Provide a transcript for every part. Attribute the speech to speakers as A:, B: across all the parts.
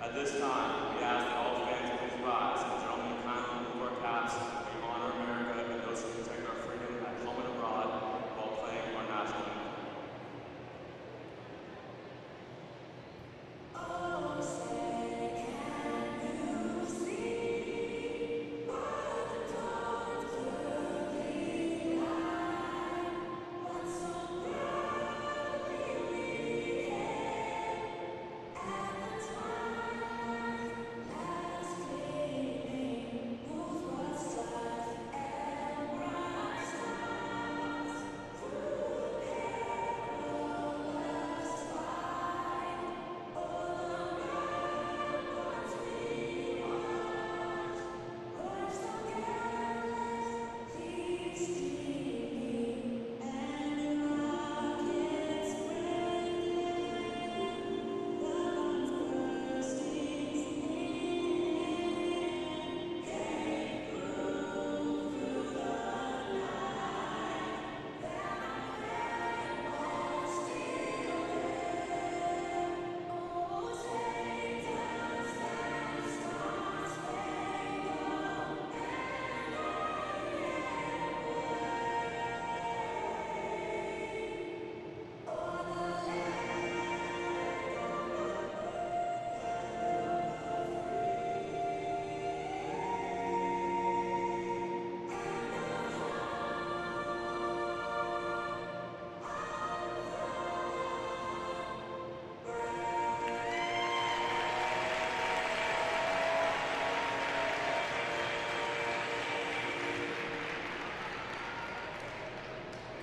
A: At this time, we ask that all fans please rise and gentlemen kindly remove our caps. We honor America and those who protect our freedom at home and abroad while playing our national anthem.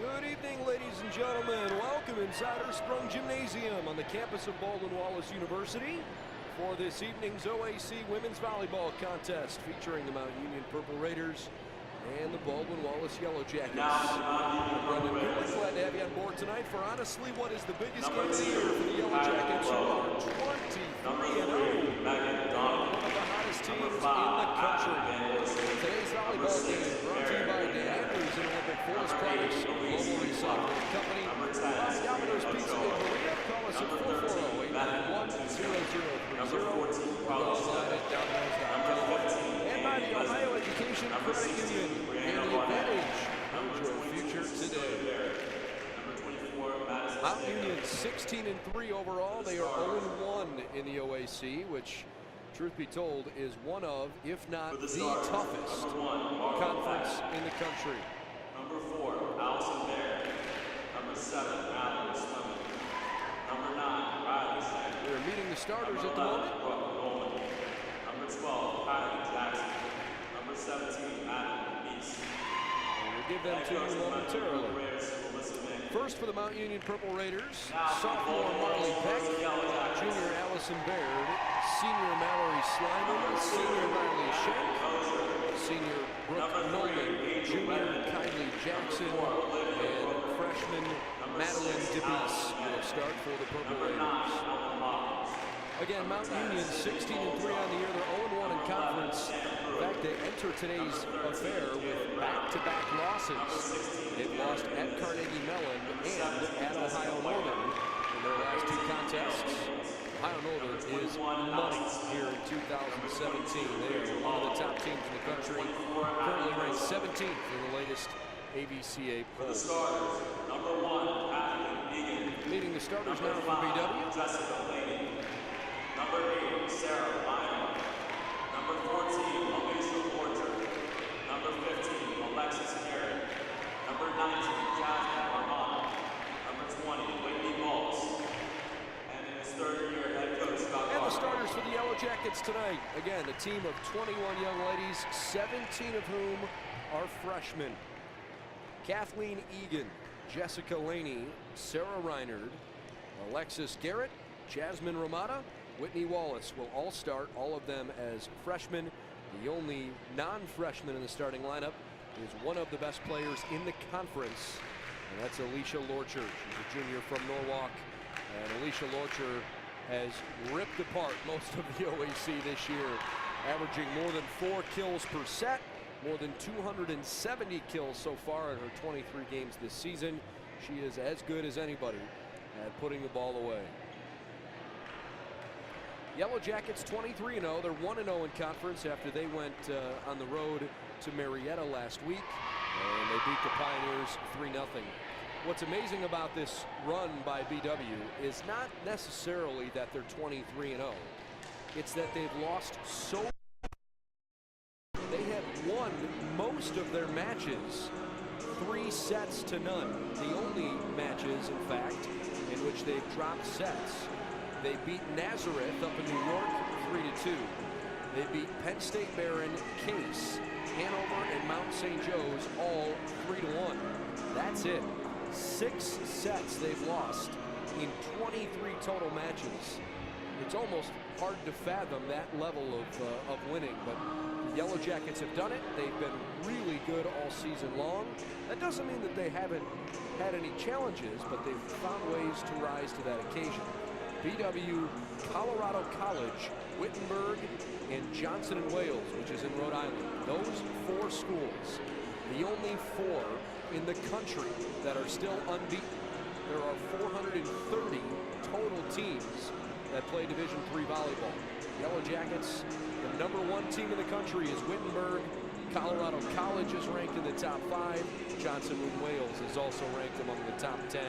B: Good evening, ladies and gentlemen. Welcome inside Ursprung Gymnasium on the campus of Baldwin Wallace University for this evening's OAC Women's Volleyball Contest featuring the Mount Union Purple Raiders and the Baldwin Wallace Yellow Jackets. Brendan, we're glad to have you on board tonight for honestly what is the biggest game of the year for the Yellow Jackets, who are 23-0. One of the hottest teams in the country. Today's volleyball game brought to you by Dan Andrews and Olympic Forest Products, Global Recycling Company, by Domino's Pizza in Korea. Call us at 440-891-0030. Online at Domino's.com. And by the Ohio Education Credit Union and the Advantage. Build your future today. Mount Union 16-3 overall. They are 0-1 in the OAC, which, truth be told, is one of, if not the toughest conference in the country.
A: Number 4, Allison Baird. Number 7, Mallory Swimming. Number 9, Riley Sanger.
B: We're meeting the starters at the moment.
A: Number 12, Kylie Jackson. Number 17, Adam Meese.
B: And we'll give them to you momentarily. First for the Mount Union Purple Raiders, sophomore Marley Peck, junior Allison Baird, senior Mallory Slyman, senior Riley Schenk, senior Brooke Nolan, junior Kylie Jackson, and freshman Madeline DeBeese will start for the Purple Raiders. Again, Mount Union 16-3 on the year. They're 0-1 in conference. In fact, they enter today's affair with back-to-back losses. They've lost at Carnegie Mellon and at Ohio Northern in their last two contests. Ohio Northern is money here in 2017. They are one of the top teams in the country, currently ranked 17th in the latest AVCA poll.
A: The starters, number 1, Kathleen Egan.
B: Leading the starters now for BW.
A: Jessica Laney. Number 8, Sarah Lyon. Number 14, Alicia Porter. Number 15, Alexis Garrett. Number 19, Jasmine Armand. Number 20, Whitney Maltz. And in his third year, head coach Scott
B: And the starters for the Yellow Jackets tonight. Again, a team of 21 young ladies, 17 of whom are freshmen. Kathleen Egan, Jessica Laney, Sarah Reinard, Alexis Garrett, Jasmine Ramada, Whitney Wallace will all start, all of them as freshmen. The only non-freshman in the starting lineup is one of the best players in the conference, and that's Alicia Lorcher. She's a junior from Norwalk, and Alicia Lorcher has ripped apart most of the OAC this year, averaging more than 4 kills per set, more than 270 kills so far in her 23 games this season. She is as good as anybody at putting the ball away. Yellow Jackets 23-0. They're 1-0 in conference after they went on the road to Marietta last week, and they beat the Pioneers 3-0. What's amazing about this run by BW is not necessarily that they're 23-0. It's that they've lost so. They have won most of their matches 3-0. The only matches, in fact, in which they've dropped sets. They beat Nazareth up in New York 3-2. They beat Penn State Barron, Case, Hanover, and Mount St. Joe's all 3-1. That's it. 6 sets they've lost in 23 total matches. It's almost hard to fathom that level of winning, but the Yellow Jackets have done it. They've been really good all season long. That doesn't mean that they haven't had any challenges, but they've found ways to rise to that occasion. BW, Colorado College, Wittenberg, and Johnson and Wales, which is in Rhode Island. Those 4 schools, the only 4 in the country that are still unbeaten. There are 430 total teams that play Division III volleyball. Yellow Jackets, the #1 team in the country is Wittenberg. Colorado College is ranked in the top 5. Johnson and Wales is also ranked among the top 10.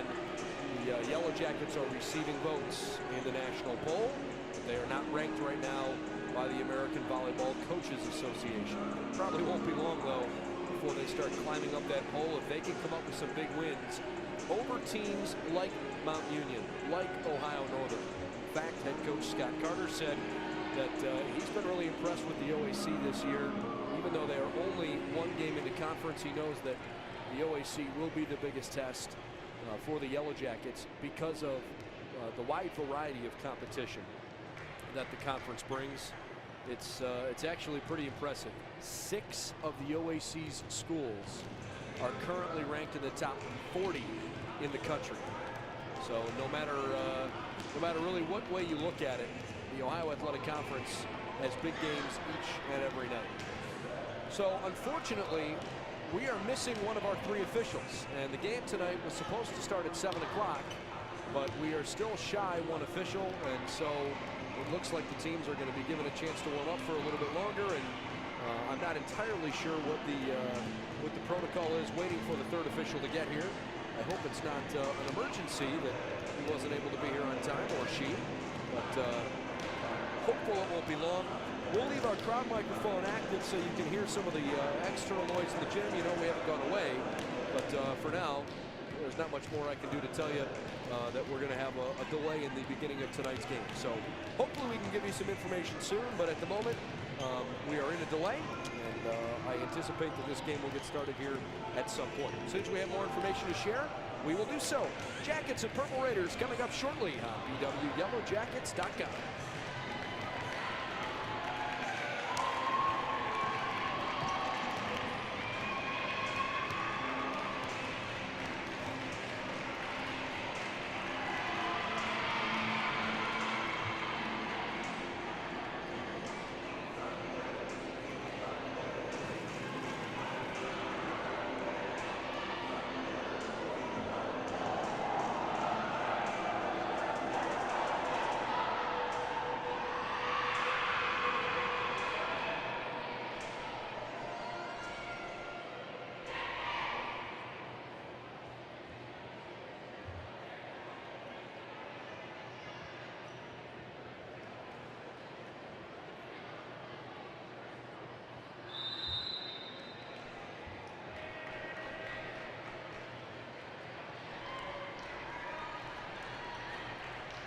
B: The Yellow Jackets are receiving votes in the national poll. They are not ranked right now by the American Volleyball Coaches Association. Probably won't be long, though, before they start climbing up that poll. If they can come up with some big wins over teams like Mount Union, like Ohio Northern. In fact, head coach Scott Carter said that he's been really impressed with the OAC this year. Even though they are only 1 game into conference, he knows that the OAC will be the biggest test for the Yellow Jackets because of the wide variety of competition that the conference brings. It's actually pretty impressive. 6 of the OAC's schools are currently ranked in the top 40 in the country. So no matter really what way you look at it, the Ohio Athletic Conference has big games each and every night. So unfortunately, we are missing one of our 3 officials, and the game tonight was supposed to start at 7 o'clock, but we are still shy 1 official, and so it looks like the teams are going to be given a chance to warm up for a little bit longer, and I'm not entirely sure what the protocol is waiting for the 3rd official to get here. I hope it's not an emergency that he wasn't able to be here on time, or she, but hopeful it won't be long. We'll leave our crowd microphone active so you can hear some of the external noise in the gym. You know we haven't gone away, but for now, there's not much more I can do to tell you that we're going to have a delay in the beginning of tonight's game. So hopefully we can give you some information soon, but at the moment, we are in a delay, and I anticipate that this game will get started here at some point. As soon as we have more information to share, we will do so. Jackets and Purple Raiders coming up shortly on BWYellowJackets.com.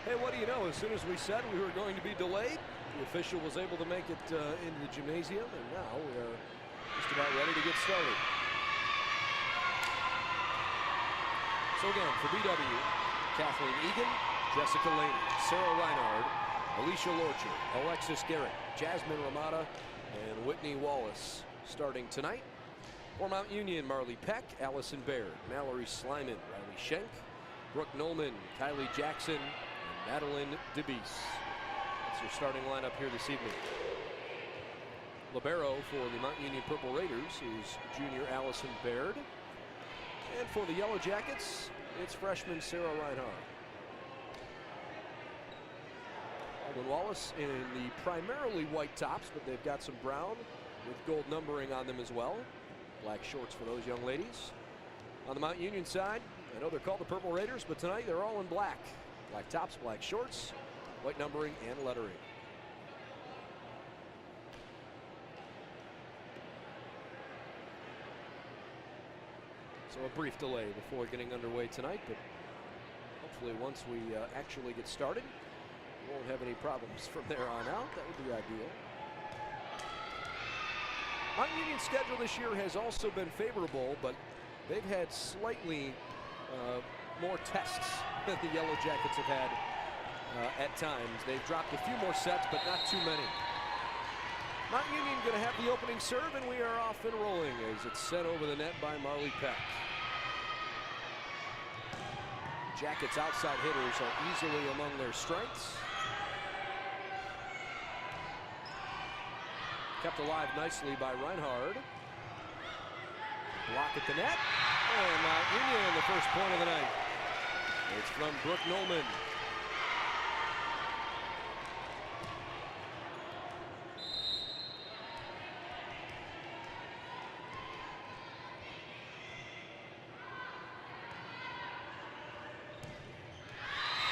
B: Hey, what do you know? As soon as we said we were going to be delayed, the official was able to make it into the gymnasium, and now we are just about ready to get started. So again, for BW, Kathleen Egan, Jessica Laney, Sarah Reinhard, Alicia Lorcher, Alexis Garrett, Jasmine Ramada, and Whitney Wallace starting tonight. For Mount Union, Marley Peck, Allison Baird, Mallory Slyman, Riley Schenk, Brooke Nolman, Kylie Jackson, and Madeline DeBeese. That's your starting lineup here this evening. Libero for the Mount Union Purple Raiders is junior Allison Baird. And for the Yellow Jackets, it's freshman Sarah Reinhardt. Baldwin Wallace in the primarily white tops, but they've got some brown with gold numbering on them as well. Black shorts for those young ladies. On the Mount Union side, I know they're called the Purple Raiders, but tonight they're all in black. Black tops, black shorts, white numbering and lettering. So a brief delay before getting underway tonight, but hopefully once we actually get started, we won't have any problems from there on out. That would be ideal. Mount Union's schedule this year has also been favorable, but they've had slightly more tests than the Yellow Jackets have had at times. They've dropped a few more sets, but not too many. Mount Union going to have the opening serve, and we are off and rolling as it's sent over the net by Marley Peck. Jackets' outside hitters are easily among their strengths. Kept alive nicely by Reinhard. Block at the net. And Mount Union, the first point of the night. It's from Brooke Nolan.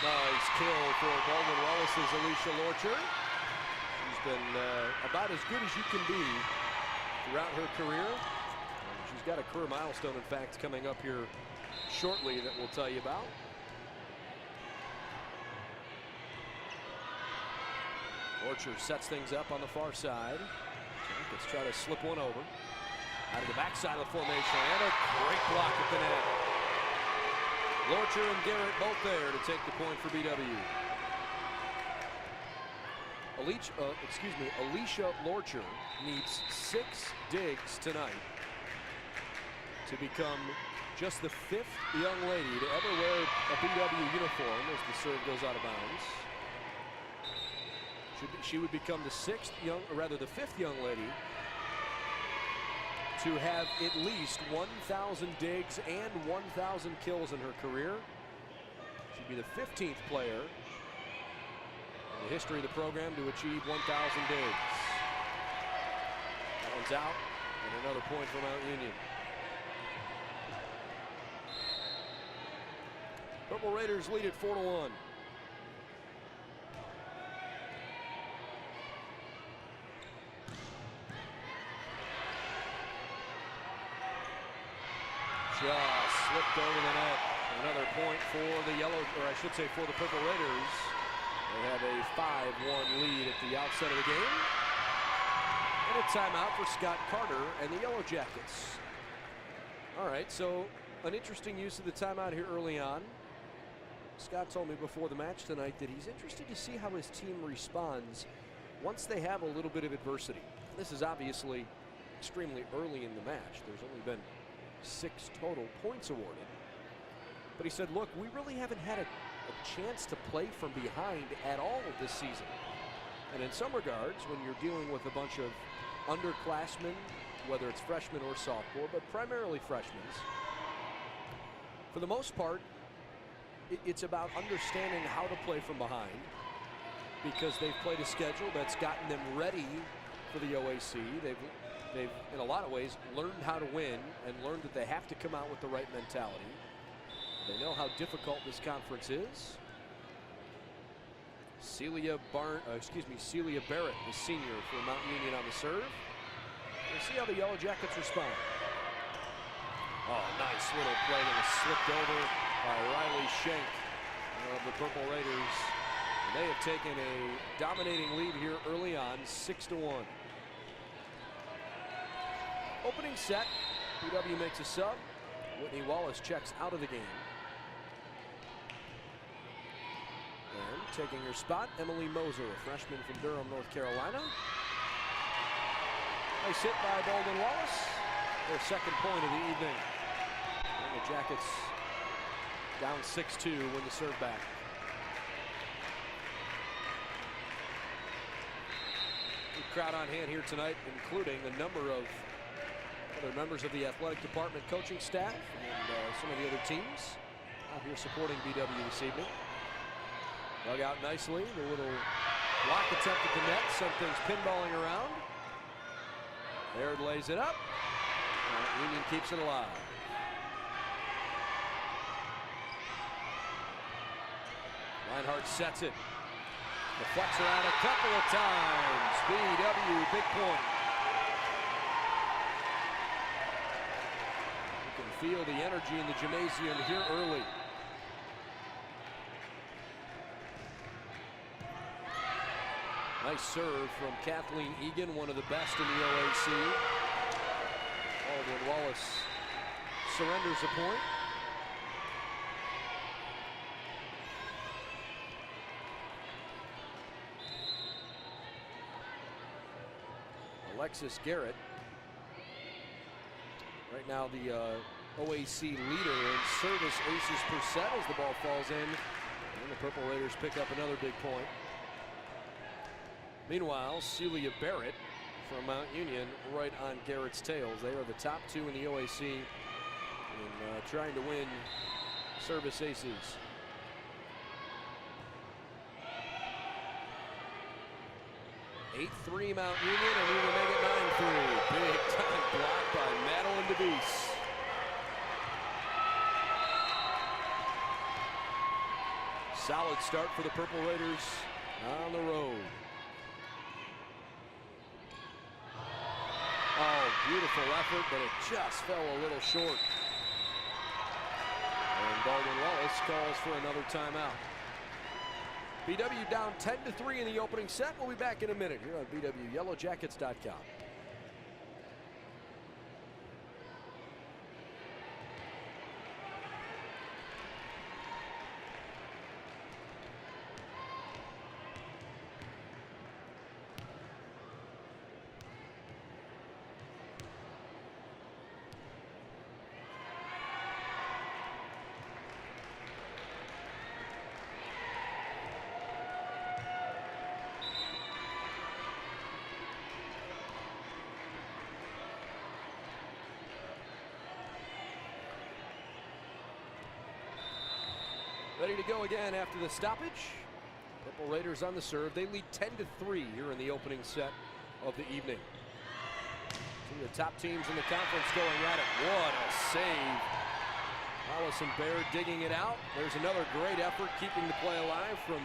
B: Nice kill for Baldwin Wallace's Alicia Lorcher. She's been about as good as you can be throughout her career. She's got a career milestone, in fact, coming up here shortly that we'll tell you about. Lorcher sets things up on the far side. Let's try to slip one over. Out of the backside of the formation, and a great block at the net. Lorcher and Garrett both there to take the point for BW. Alicia Lorcher needs 6 digs tonight to become just the 5th young lady to ever wear a BW uniform as the serve goes out of bounds. She would become the 5th young lady to have at least 1,000 digs and 1,000 kills in her career. She'd be the 15th player in the history of the program to achieve 1,000 digs. That one's out, and another point for Mount Union. Purple Raiders lead at 4-1. Just slipped over the net. Another point for the Yellow, or I should say for the Purple Raiders. They have a 5-1 lead at the outset of the game. And a timeout for Scott Carter and the Yellow Jackets. All right, so an interesting use of the timeout here early on. Scott told me before the match tonight that he's interested to see how his team responds once they have a little bit of adversity. This is obviously extremely early in the match. There's only been 6 total points awarded. But he said, look, we really haven't had a chance to play from behind at all this season. And in some regards, when you're dealing with a bunch of underclassmen, whether it's freshmen or sophomore, but primarily freshmen, for the most part, it's about understanding how to play from behind, because they've played a schedule that's gotten them ready for the OAC. They've in a lot of ways learned how to win and learned that they have to come out with the right mentality. They know how difficult this conference is. Celia Barrett, the senior for Mount Union on the serve. We'll see how the Yellow Jackets respond. Oh, nice little play that was slipped over by Riley Schenk of the Purple Raiders. And they have taken a dominating lead here early on, 6-1. Opening set, BW makes a sub. Whitney Wallace checks out of the game. And taking her spot, Emily Moser, a freshman from Durham, North Carolina. Nice hit by Baldwin Wallace. Their second point of the evening. And the Jackets down 6-2 win the serve back. Good crowd on hand here tonight, including a number of other members of the athletic department, coaching staff, and some of the other teams out here supporting BW this evening. Dug out nicely, the little Block attempt at the net, sent things pinballing around. Baird lays it up. Union keeps it alive. Reinhardt sets it. Deflects around a couple of times. BW, big point. You can feel the energy in the gymnasium here early. Nice serve from Kathleen Egan, one of the best in the OAC. Baldwin Wallace surrenders a point. Alexis Garrett, right now the OAC leader in service aces per set as the ball falls in, and the Purple Raiders pick up another big point. Meanwhile, Celia Barrett from Mount Union right on Garrett's tails. They are the top two in the OAC in trying to win service aces. 8-3 Mount Union, and we will make it 9-3. Big time block by Madeline DeBeese. Solid start for the Purple Raiders on the road. Oh, beautiful effort, but it just fell a little short. And Baldwin Wallace calls for another timeout. BW down 10-3 in the opening set. We'll be back in a minute here on BWYellowJackets.com. Ready to go again after the stoppage. Purple Raiders on the serve. They lead 10-3 here in the opening set of the evening. Two of the top teams in the conference going at it. What a save. Allison Baird digging it out. There's another great effort keeping the play alive from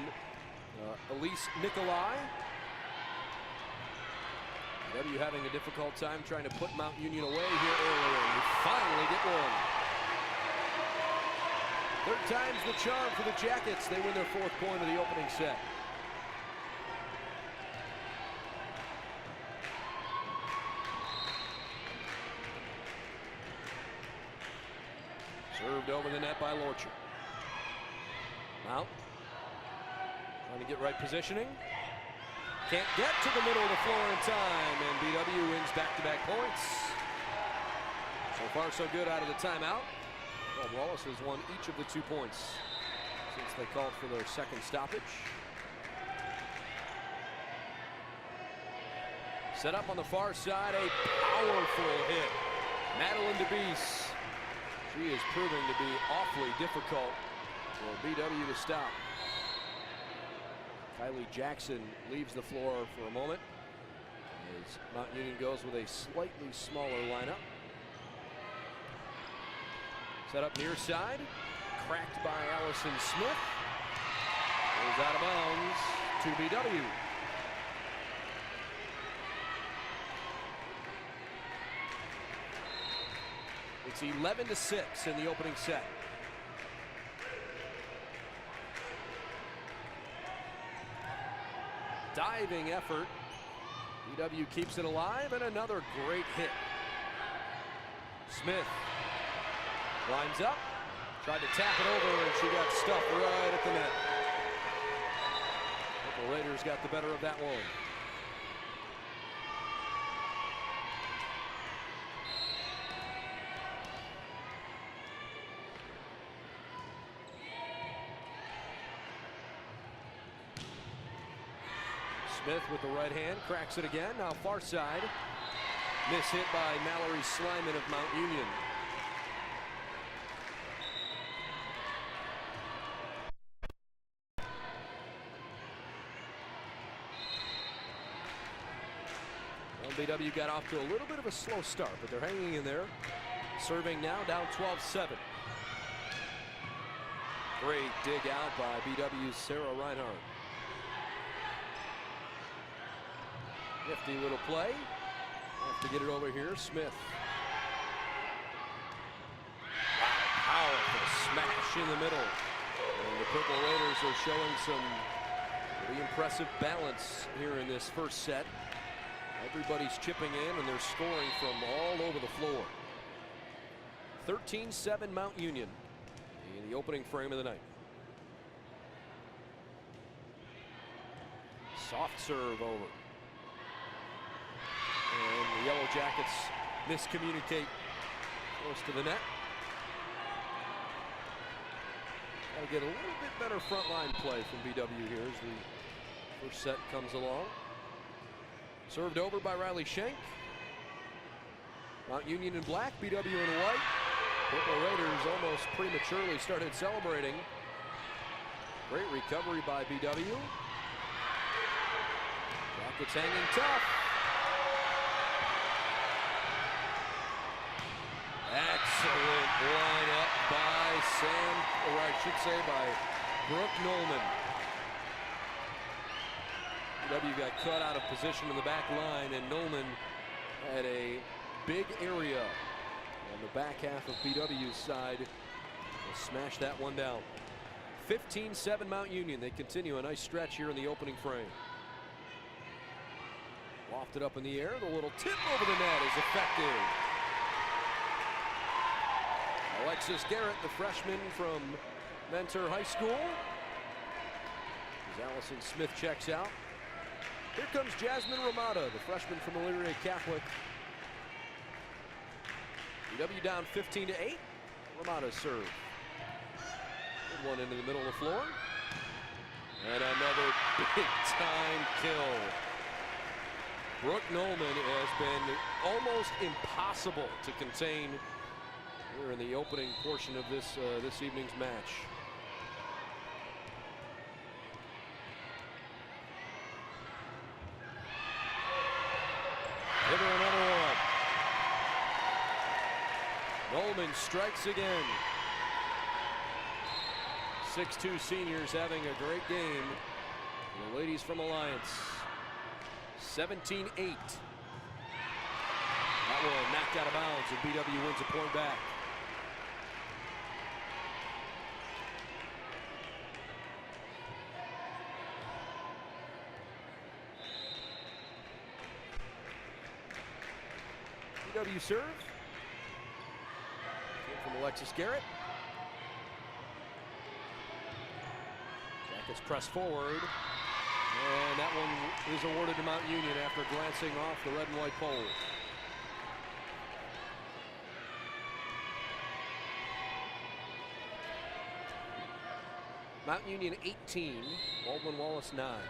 B: Elise Nikolai. W having a difficult time trying to put Mount Union away here early, and we finally get one. Third time's the charm for the Jackets. They win their fourth point of the opening set. Served over the net by Lorcher. Mount trying to get right positioning. Can't get to the middle of the floor in time, and BW wins back-to-back points. So far, so good out of the timeout. Well, Wallace has won each of the 2 points since they called for their second stoppage. Set up on the far side, a powerful hit. Madeline DeBeese. She is proving to be awfully difficult for BW to stop. Kylie Jackson leaves the floor for a moment as Mount Union goes with a slightly smaller lineup. Set up near side, cracked by Allison Smith. Goes out of bounds to BW. It's 11-6 in the opening set. Diving effort. BW keeps it alive, and another great hit. Smith lines up, tried to tap it over, and she got stuffed right at the net. Purple Raiders got the better of that one. Smith with the right hand, cracks it again. Now far side. Miss hit by Mallory Slyman of Mount Union. BW got off to a little bit of a slow start, but they're hanging in there. Serving now, down 12-7. Great dig out by BW's Sarah Reinhardt. Nifty little play. Have to get it over here. Smith. Wow, powerful smash in the middle. And the Purple Raiders are showing some really impressive balance here in this first set. Everybody's chipping in and they're scoring from all over the floor. 13-7 Mount Union in the opening frame of the night. Soft serve over. And the Yellow Jackets miscommunicate close to the net. Got to get a little bit better frontline play from BW here as the first set comes along. Served over by Riley Schenk. Mount Union in black, BW in white. Purple Raiders almost prematurely started celebrating. Great recovery by BW. Jackets hanging tough. Excellent lineup by or I should say by Brooke Nolan. BW got cut out of position in the back line, and Nolan had a big area on the back half of BW's side. They'll smash that one down. 15-7 Mount Union. They continue a nice stretch here in the opening frame. Lofted up in the air. The little tip over the net is effective. Alexis Garrett, the freshman from Mentor High School. As Allison Smith checks out. Here comes Jasmine Ramada, the freshman from Elyria Catholic. BW down 15-8. Ramada serve. Good one into the middle of the floor. And another big-time kill. Brooke Nolan has been almost impossible to contain here in the opening portion of this evening's match. Give her another one. Nolan strikes again. 6'2" seniors having a great game. The ladies from Alliance. 17-8. That one knocked out of bounds, and BW wins a point back. BW serve. Came from Alexis Garrett. Jackets press forward. And that one is awarded to Mount Union after glancing off the red and white pole. Mount Union 18, Baldwin Wallace 9.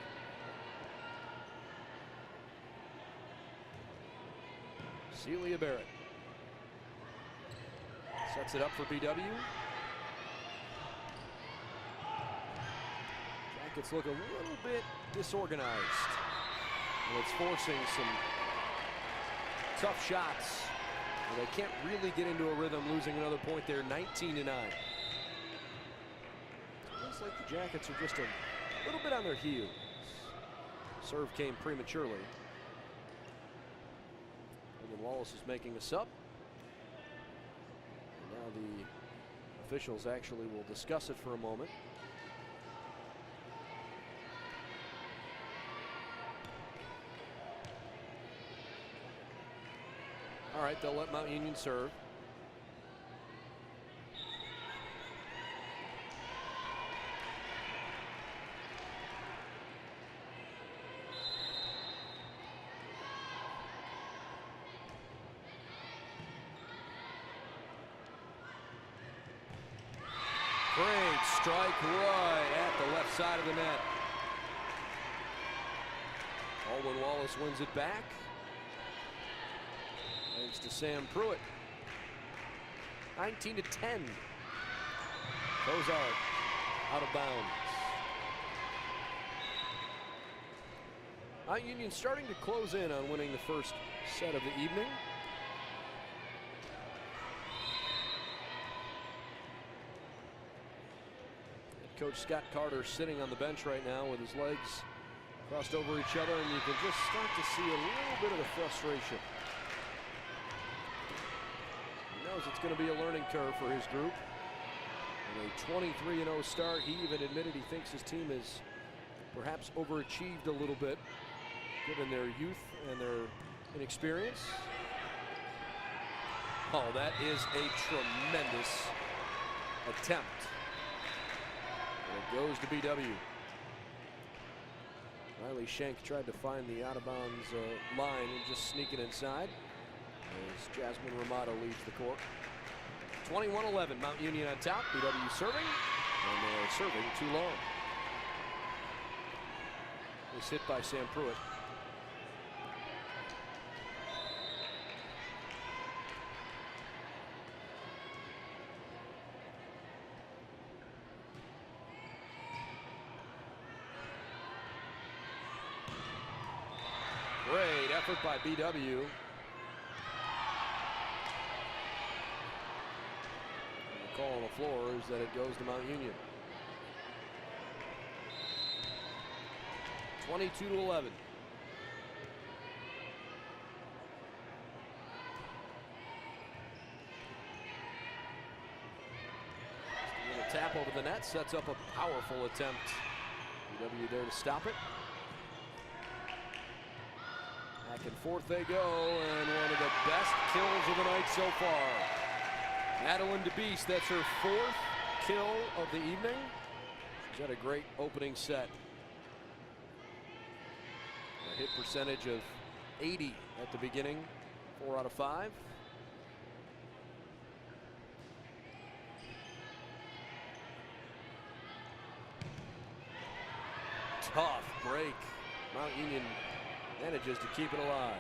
B: Celia Barrett sets it up for BW. Jackets look a little bit disorganized. And it's forcing some tough shots. And they can't really get into a rhythm, losing another point there, 19-9. Looks like the Jackets are just a little bit on their heels. Serve came prematurely. And Wallace is making a sub. And now the officials actually will discuss it for a moment. All right, they'll let Mount Union serve. Great strike right at the left side of the net. Baldwin Wallace wins it back. Thanks to Sam Pruitt. 19-10. Cozart out of bounds. Mount Union starting to close in on winning the first set of the evening. Coach Scott Carter sitting on the bench right now with his legs crossed over each other, and you can just start to see a little bit of the frustration. He knows it's going to be a learning curve for his group. And a 23-0 start, he even admitted he thinks his team has perhaps overachieved a little bit, given their youth and their inexperience. Oh, that is a tremendous attempt. And it goes to BW. Riley Schenk tried to find the out-of-bounds line and just sneak it inside as Jasmine Ramada leaves the court. 21-11, Mount Union on top. BW serving, and they're serving too long. This hit by Sam Pruitt. Great effort by BW. The call on the floor is that it goes to Mount Union. 22-11. A tap over the net sets up a powerful attempt. BW there to stop it. Back and forth they go, and one of the best kills of the night so far. Madeline DeBeest, that's her 4th kill of the evening. She's had a great opening set. A hit percentage of 80 at the beginning, 4 out of 5. Tough break. Mount Union manages to keep it alive.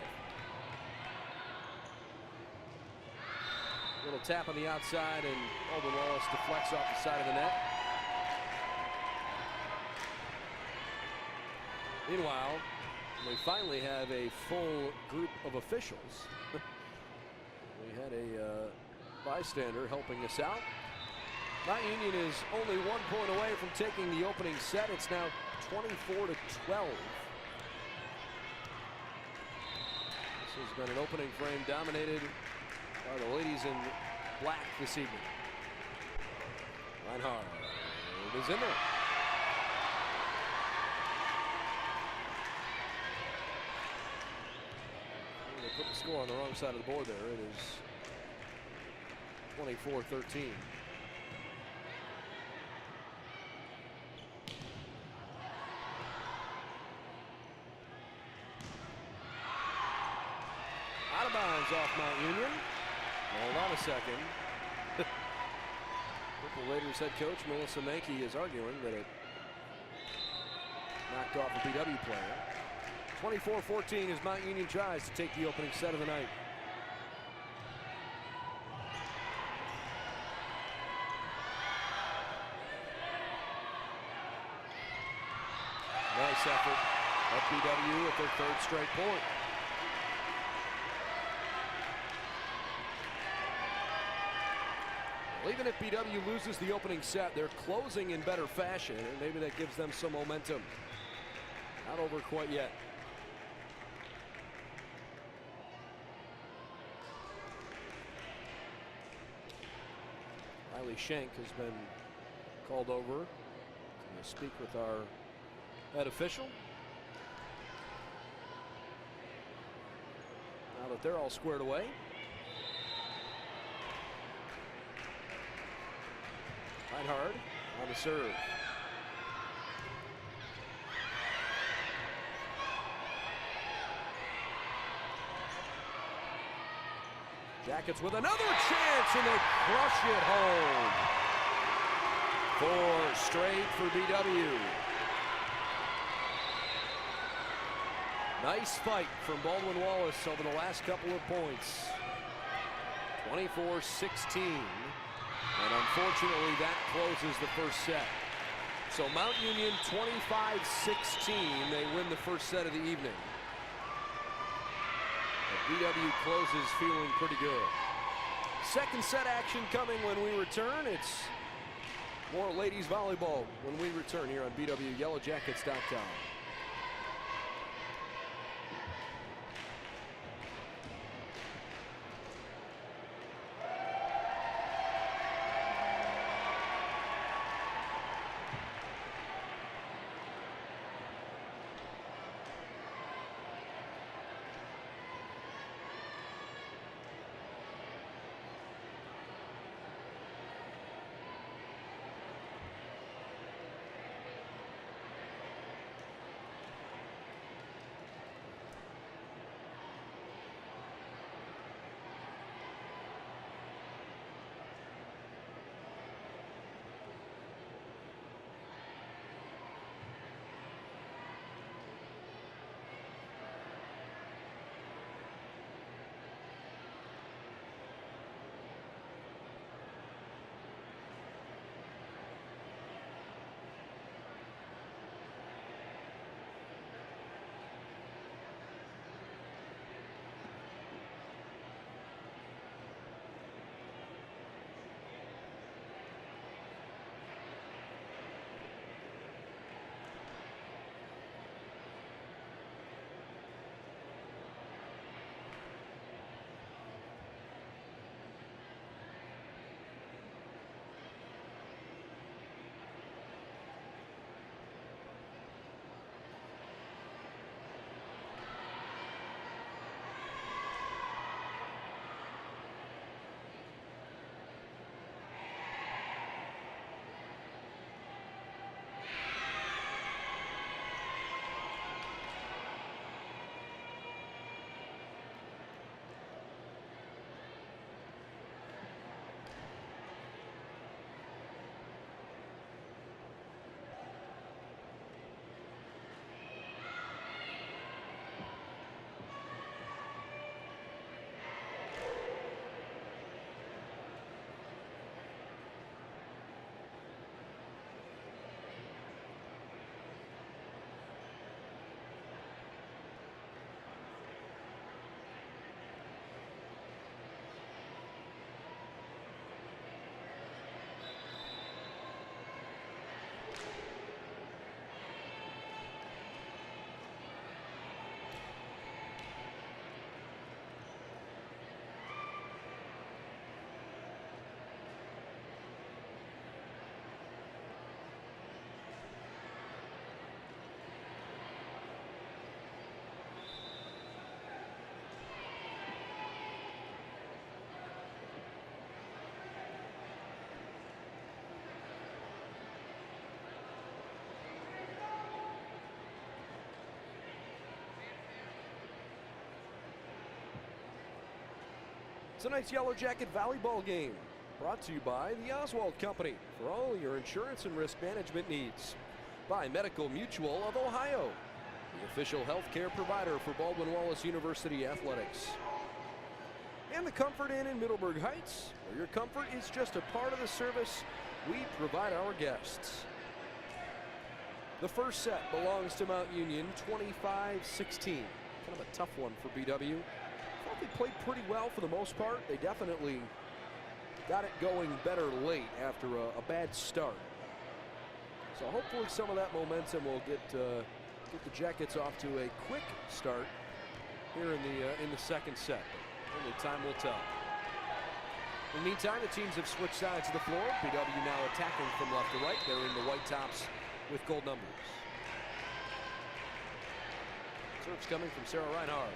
B: Little tap on the outside, and Baldwin Wallace deflects off the side of the net. Meanwhile, we finally have a full group of officials. We had a bystander helping us out. Mount Union is only 1 point away from taking the opening set. It's now 24-12. This has been an opening frame dominated by the ladies in black this evening. Reinhardt is in there. They put the score on the wrong side of the board there. It is 24-13. Out of bounds off Mount Union. Hold on a second. Purple Raiders head coach Melissa Mankey is arguing that it knocked off a BW player. 24-14 as Mount Union tries to take the opening set of the night. Nice effort at BW at their 3rd straight point. Even if BW loses the opening set, they're closing in better fashion, and maybe that gives them some momentum. Not over quite yet. Riley Schenk has been called over to speak with our head official. Now that they're all squared away. Reinhardt on the serve. Jackets with another chance, and they crush it home. 4 straight for BW. Nice fight from Baldwin Wallace over the last couple of points. 24-16. And unfortunately, that closes the first set. So Mount Union 25-16. They win the first set of the evening. But BW closes feeling pretty good. Second set action coming when we return. It's more ladies volleyball when we return here on BWYellowJackets.com. Tonight's Yellow Jacket volleyball game brought to you by the Oswald Company for all your insurance and risk management needs. By Medical Mutual of Ohio, the official healthcare provider for Baldwin Wallace University athletics. And the Comfort Inn in Middleburg Heights, where your comfort is just a part of the service we provide our guests. The first set belongs to Mount Union, 25-16. Kind of a tough one for BW. I thought they played pretty well for the most part. They definitely got it going better late after a bad start. So hopefully some of that momentum will get the Jackets off to a quick start here in the second set. Only time will tell. In the meantime, the teams have switched sides of the floor. BW now attacking from left to right. They're in the white tops with gold numbers. Serves coming from Sarah Reinhardt.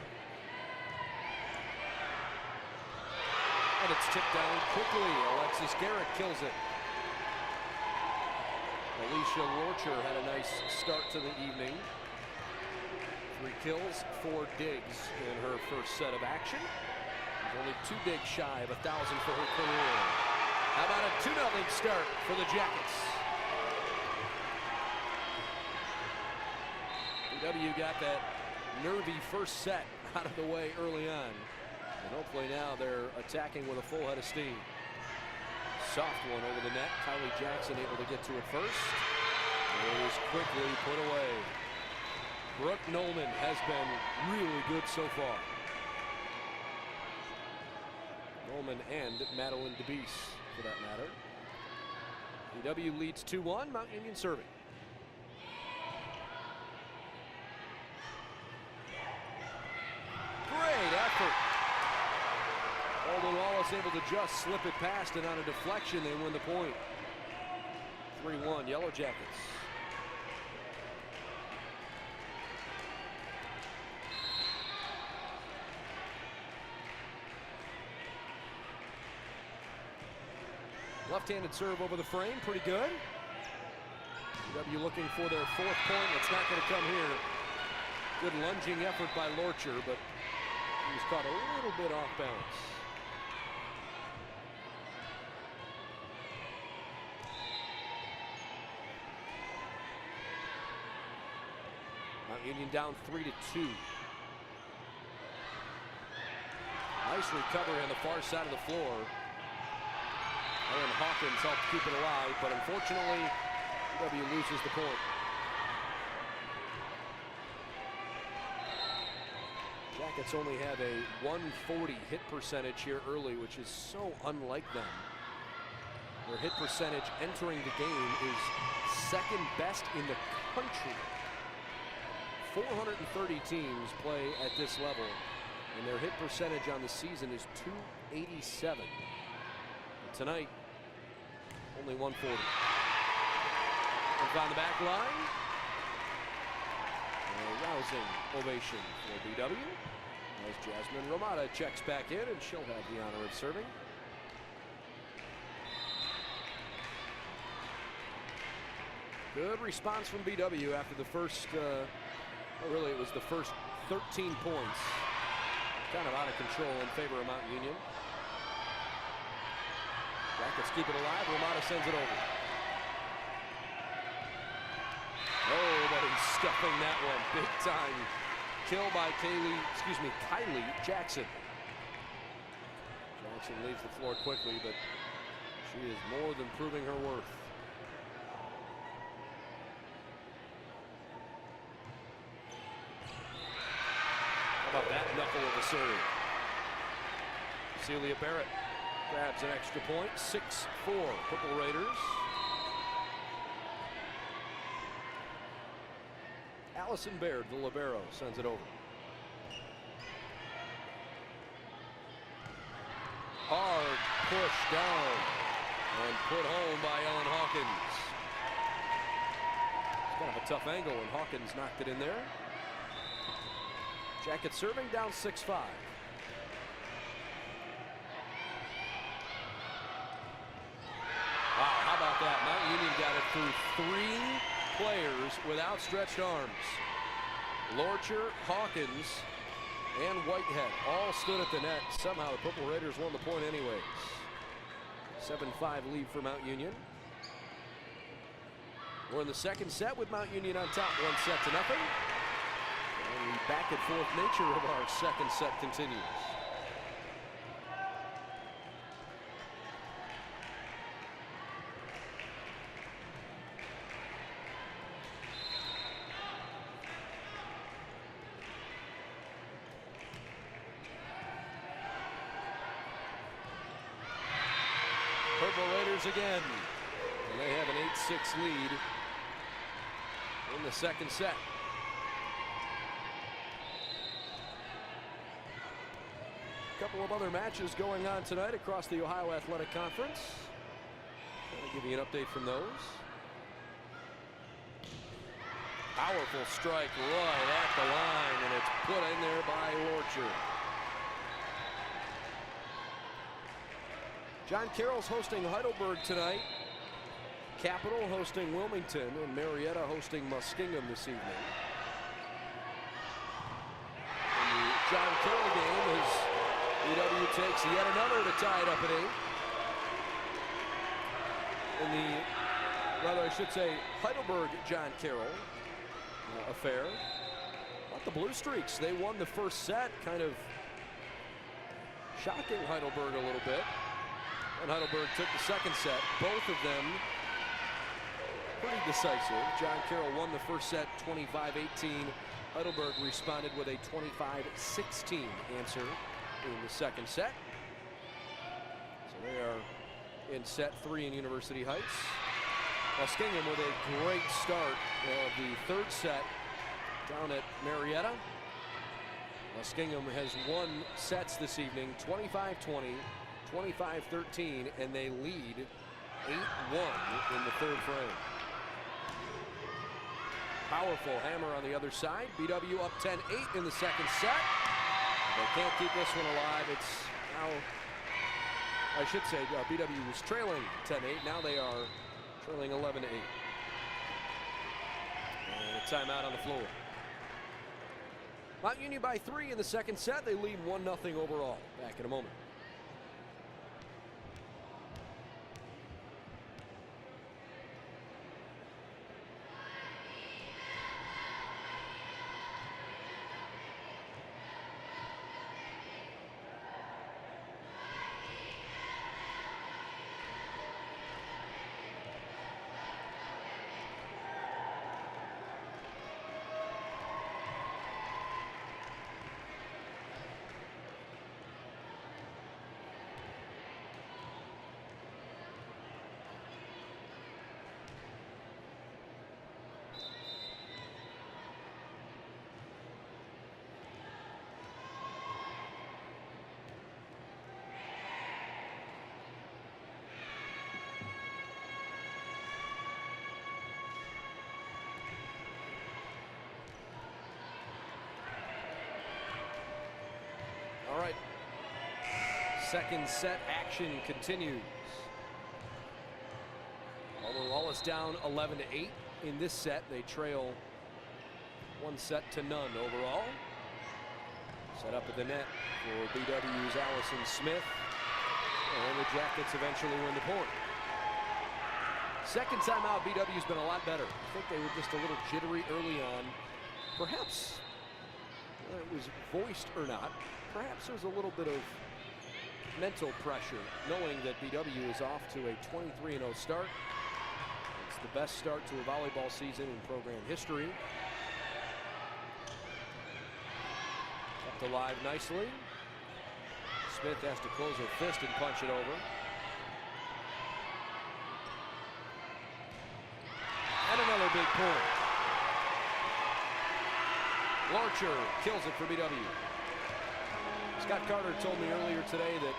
B: And it's tipped down quickly. Alexis Garrett kills it. Alicia Lorcher had a nice start to the evening. 3 kills, 4 digs in her first set of action. She's only 2 digs shy of 1,000 for her career. How about a 2-0 start for the Jackets? BW got that nervy first set out of the way early on. And hopefully now they're attacking with a full head of steam. Soft one over the net. Kylie Jackson able to get to it first. It is quickly put away. Brooke Nolan has been really good so far. Nolan and Madeline DeBeese, for that matter. BW leads 2-1, Mount Union serving. Great effort. Baldwin Wallace able to just slip it past, and on a deflection, they win the point. 3-1, Yellow Jackets. Left-handed serve over the frame, pretty good. BW looking for their 4th point. It's not going to come here. Good lunging effort by Lorcher, but he was caught a little bit off balance. Mount Union down 3-2. Nice recovery on the far side of the floor. Aaron Hawkins helped keep it alive, but unfortunately, BW loses the point. Jackets only have a 140 hit percentage here early, which is so unlike them. Their hit percentage entering the game is 2nd best in the country. 430 teams play at this level, and their hit percentage on the season is .287. But tonight, only 140. And on the back line, a rousing ovation for BW as Jasmine Romata checks back in, and she'll have the honor of serving. Good response from BW after the first, really it was the first 13 points. Kind of out of control in favor of Mount Union. Jackets keep it alive. Romata sends it over. Oh, but he's stuffing that one big time. Kill by Kylie Jackson. Jackson leaves the floor quickly, but she is more than proving her worth. How about that knuckle of a serve? Celia Barrett grabs an extra point. 6-4, Purple Raiders. Allison Baird, the libero, sends it over. Hard push down and put home by Ellen Hawkins. It's kind of a tough angle, and Hawkins knocked it in there. Jackets serving down 6-5. Wow, how about that? Mount Union got it through 3 players with outstretched arms. Lorcher, Hawkins, and Whitehead all stood at the net. Somehow the Purple Raiders won the point anyways. 7-5 lead for Mount Union. We're in the 2nd set with Mount Union on top, 1-0. And the back and forth nature of our 2nd set continues. Purple Raiders again, and they have an 8-6 lead in the 2nd set. A couple of other matches going on tonight across the Ohio Athletic Conference. I'll give you an update from those. Powerful strike right at the line, and it's put in there by Lorcher. John Carroll's hosting Heidelberg tonight. Capital hosting Wilmington, and Marietta hosting Muskingum this evening. In the John Carroll game, as BW takes yet another to tie it up at 8. In the, rather I should say, Heidelberg-John Carroll affair. But the Blue Streaks, they won the 1st set, kind of shocking Heidelberg a little bit. And Heidelberg took the 2nd set. Both of them pretty decisive. John Carroll won the first set 25-18. Heidelberg responded with a 25-16 answer in the second set. So they are in set 3 in University Heights. Muskingum with a great start of the third set down at Marietta. Muskingum has won sets this evening, 25-20, 25-13, and they lead 8-1 in the third frame. Powerful hammer on the other side. BW up 10-8 in the second set. They can't keep this one alive. It's now, I should say, BW was trailing 10-8. Now they are trailing 11-8. And a timeout on the floor. Mount Union by 3 in the second set. They lead 1-0 overall. Back in a moment. All right, second set action continues. Baldwin Wallace down 11-8 in this set. They trail 1 set to none overall. Set up at the net for BW's Allison Smith, and the Jackets eventually win the point. Second time out, BW's been a lot better. I think they were just a little jittery early on. Perhaps it was voiced or not. Perhaps there's a little bit of mental pressure knowing that BW is off to a 23-0 start. It's the best start to a volleyball season in program history. Kept alive nicely. Smith has to close her fist and punch it over. And another big point. Larcher kills it for BW. Scott Carter told me earlier today that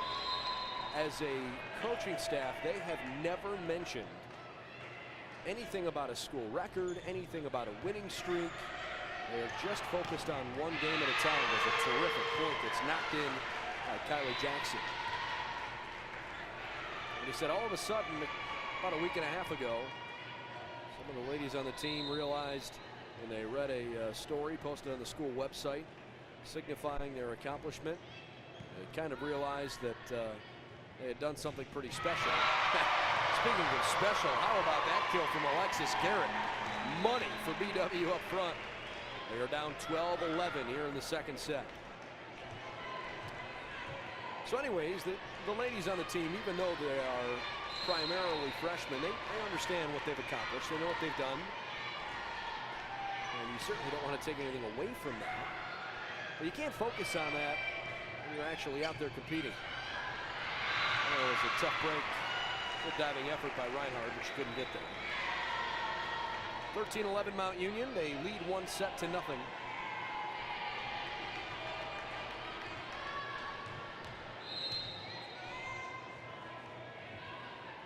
B: as a coaching staff, they have never mentioned anything about a school record, anything about a winning streak. They are just focused on one game at a time. There's a terrific point that's knocked in by Kylie Jackson. And he said all of a sudden, about a week and a half ago, some of the ladies on the team realized when they read a story posted on the school website signifying their accomplishment, they kind of realized that they had done something pretty special. Speaking of special, how about that kill from Alexis Garrett? Money for BW up front. They are down 12-11 here in the second set. So anyways, the ladies on the team, even though they are primarily freshmen, they understand what they've accomplished. They know what they've done. And you certainly don't want to take anything away from that. But you can't focus on that when you're actually out there competing. Oh, it was a tough break. Good diving effort by Reinhardt, but she couldn't get there. 13-11 Mount Union. They lead 1 set to nothing.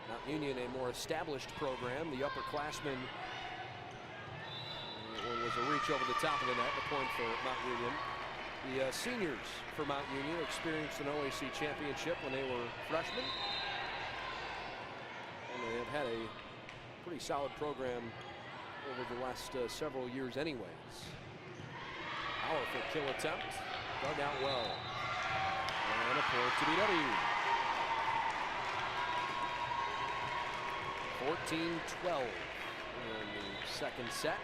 B: Mount Union, a more established program. The upperclassmen was a reach over the top of the net. The point for Mount Union. The seniors for Mount Union experienced an OAC championship when they were freshmen. And they have had a pretty solid program over the last several years anyways. Powerful kill attempt. Dug out well. And a point to BW. 14-12 in the second set.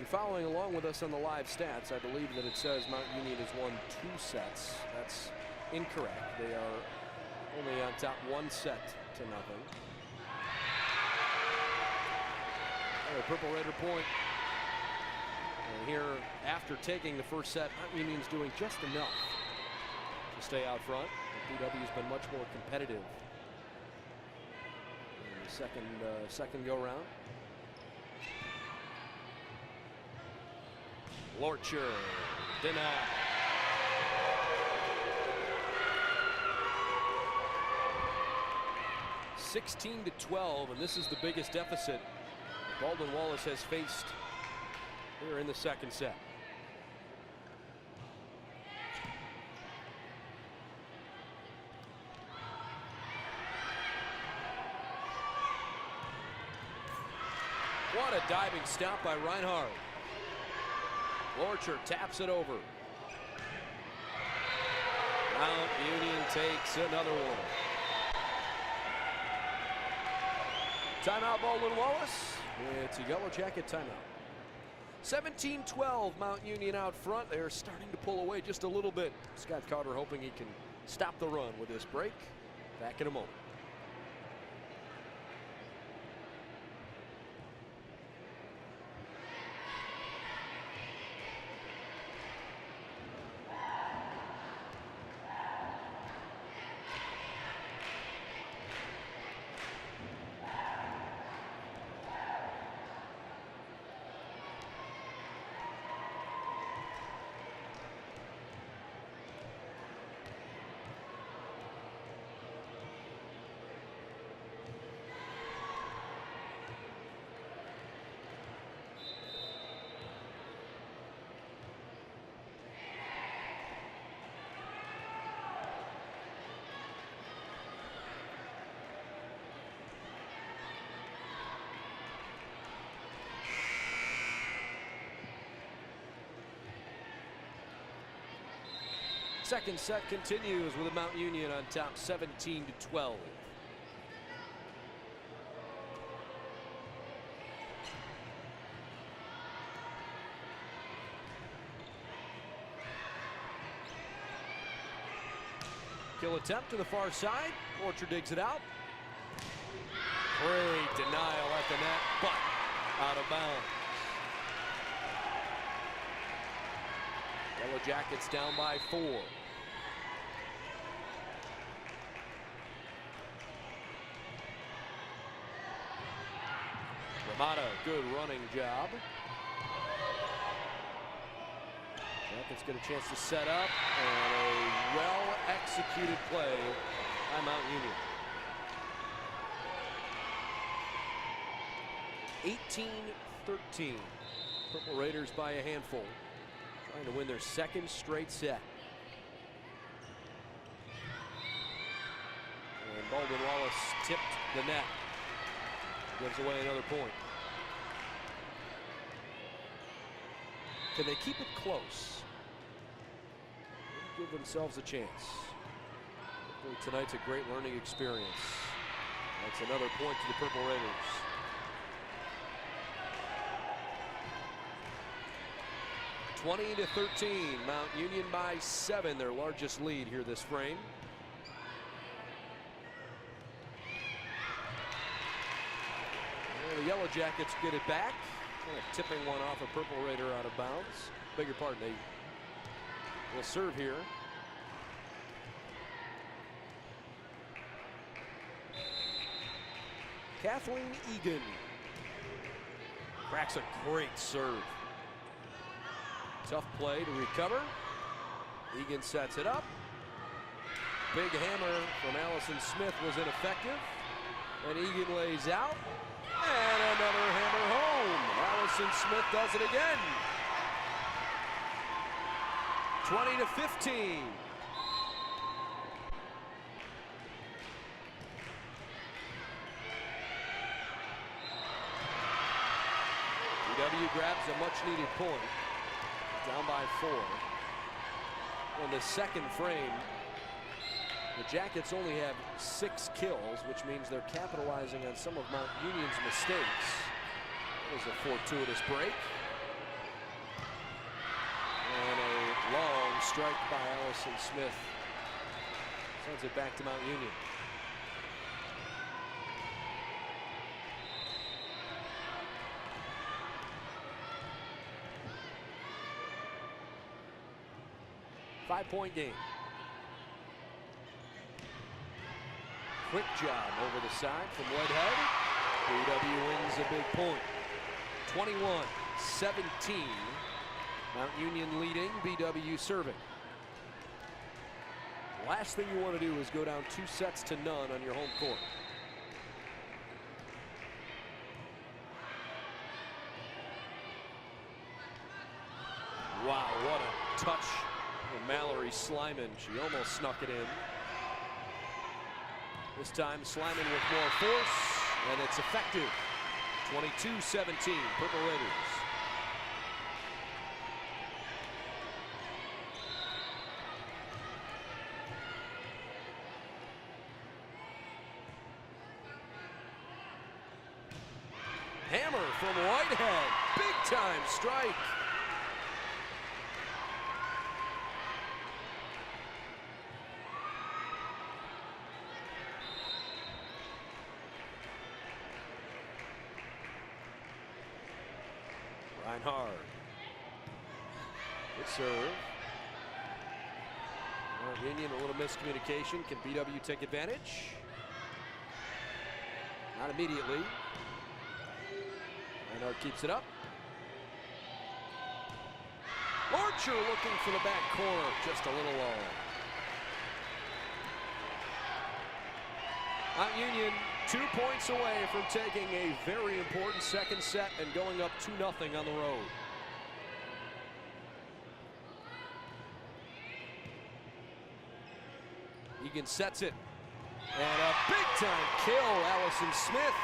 B: you're following along with us on the live stats, I believe that it says Mount Union has won 2 sets. That's incorrect. They are only on top 1 set to nothing. Purple Raider point. And here, after taking the first set, Mount Union's doing just enough to stay out front. DW's been much more competitive in the second go round. Lorcher denied. (16-12), and this is the biggest deficit Baldwin Wallace has faced here in the second set. What a diving stop by Reinhardt. Lorcher taps it over. Mount Union takes another one. Timeout, Baldwin Wallace. It's a Yellow Jacket timeout. 17-12, Mount Union out front. They're starting to pull away just a little bit. Scott Carter hoping he can stop the run with this break. Back in a moment. Second set continues with Mount Union on top 17-12. Kill attempt to the far side. Lorcher digs it out. Great denial at the net, but out of bounds. Yellow Jackets down by 4. Ramada, good running job. Jackets get a chance to set up, and a well-executed play by Mount Union. 18-13. Purple Raiders by a handful, trying to win their second straight set. And Baldwin Wallace tipped the net. Gives away another point. Can they keep it close? Give themselves a chance. Hopefully tonight's a great learning experience. That's another point to the Purple Raiders. (20-13). Mount Union by 7, their largest lead here this frame. The Yellow Jackets get it back, kind of tipping one off a Purple Raider out of bounds. Beg your pardon, they will serve here. Kathleen Egan cracks a great serve. Tough play to recover. Egan sets it up. Big hammer from Allison Smith was ineffective, and Egan lays out. And another hammer home. Allison Smith does it again. 20-15. DW grabs a much-needed point. Down by 4. On the second frame, the Jackets only have 6 kills, which means they're capitalizing on some of Mount Union's mistakes. That was a fortuitous break. strike by Allison Smith. Sends it back to Mount Union. Five-point game. Quick job over the side from Whitehead. BW wins a big point. 21-17. Mount Union leading, BW serving. Last thing you want to do is go down 2-0 on your home court. Wow, what a touch from Mallory Slyman. She almost snuck it in. This time Slyman with more force, and it's effective. 22-17, Purple Raiders. Hammer from Whitehead, big time strike. Reinhard. Good serve. Mount Union, a little miscommunication. Can BW take advantage? Not immediately. Reinhard keeps it up. Archer looking for the back corner, just a little long. Mount Union 2 points away from taking a very important second set and going up 2-0 on the road. Higgins sets it. And a big time kill, Allison Smith.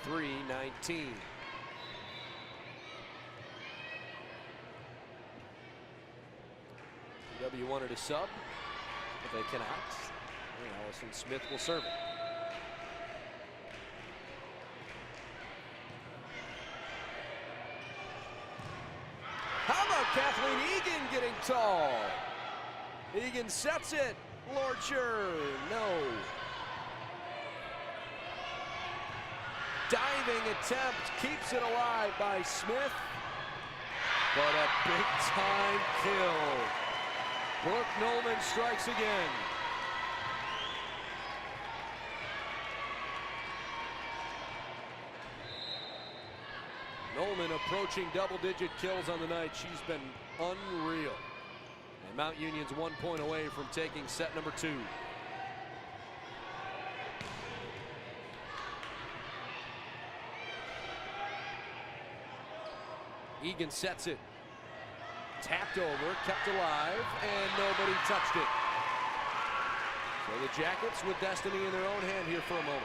B: 23-19. BW wanted a sub, but they cannot. And Allison Smith will serve it. How about Kathleen Egan getting tall? Egan sets it. Lorcher, no. Diving attempt keeps it alive by Smith, but a big time kill. Brooke Nolan strikes again. Nolan approaching double-digit kills on the night. She's been unreal. And Mount Union's 1 point away from taking set number 2. Egan sets it. Tapped over, kept alive, and nobody touched it. So the Jackets with destiny in their own hand here for a moment.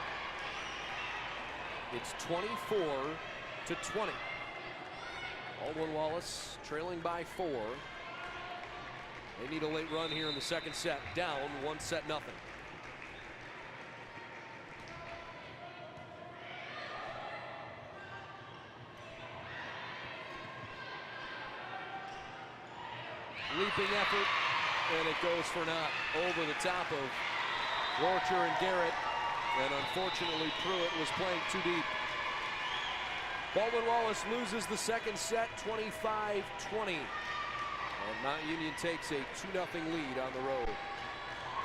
B: It's 24-20. Baldwin Wallace trailing by 4. They need a late run here in the second set. Down 1-0. Leaping effort, and it goes for naught over the top of Lorcher and Garrett, and unfortunately Pruitt was playing too deep. Baldwin Wallace loses the second set, 25-20, and Mount Union takes a 2-0 lead on the road.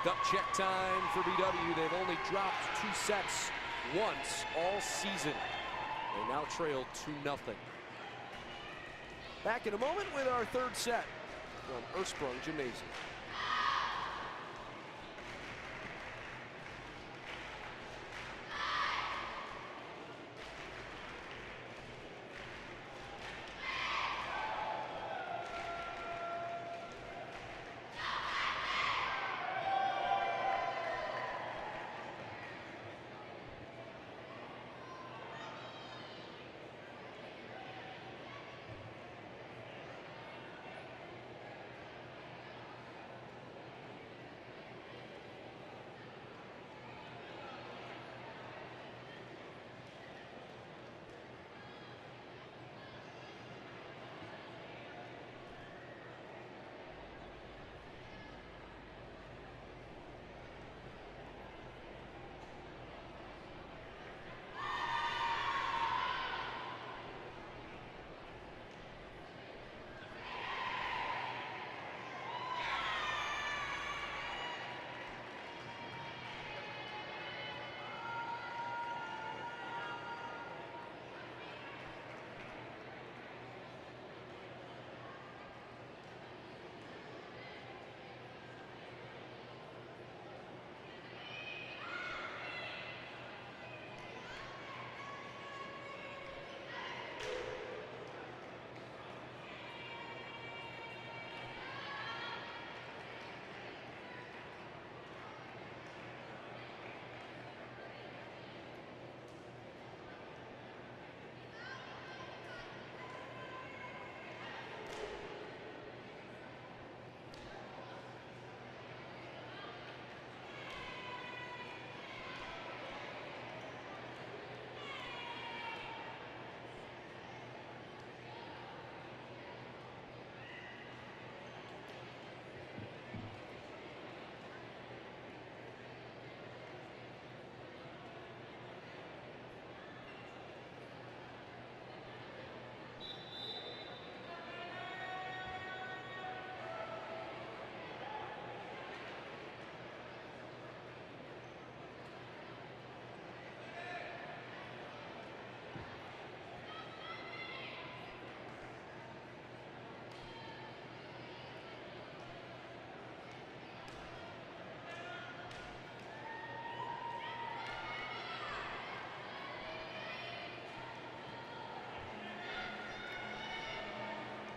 B: Gut check time for BW. They've only dropped 2 sets once all season. They now trail 2-0. Back in a moment with our third set from Ursprung Gymnasium.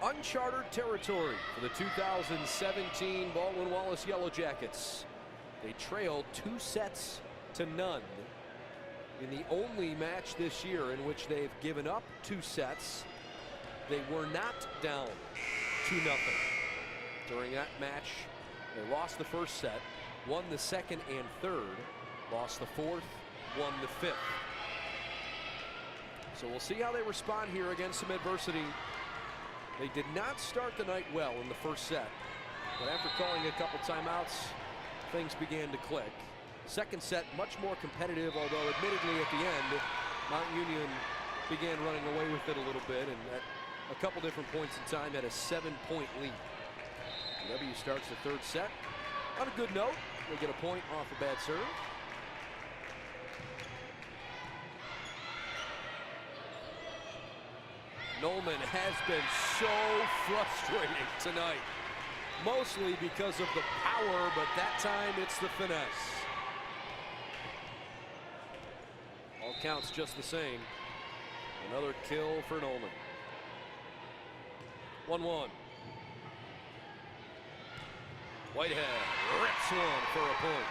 B: uncharted territory for the 2017 Baldwin Wallace Yellow Jackets. They trailed 2-0 in the only match this year in which they've given up 2 sets. They were not down 2-0. During that match, they lost the first set, won the second and third, lost the fourth, won the fifth. So we'll see how they respond here against some adversity. They did not start the night well in the first set, but after calling a couple timeouts, things began to click. Second set, much more competitive, although admittedly at the end, Mount Union began running away with it a little bit, and at a couple different points in time had a 7-point lead. UW starts the third set on a good note. They get a point off a bad serve. Nolman has been so frustrating tonight, mostly because of the power, but that time it's the finesse. All counts just the same. Another kill for Nolman. 1-1. Whitehead rips one for a point.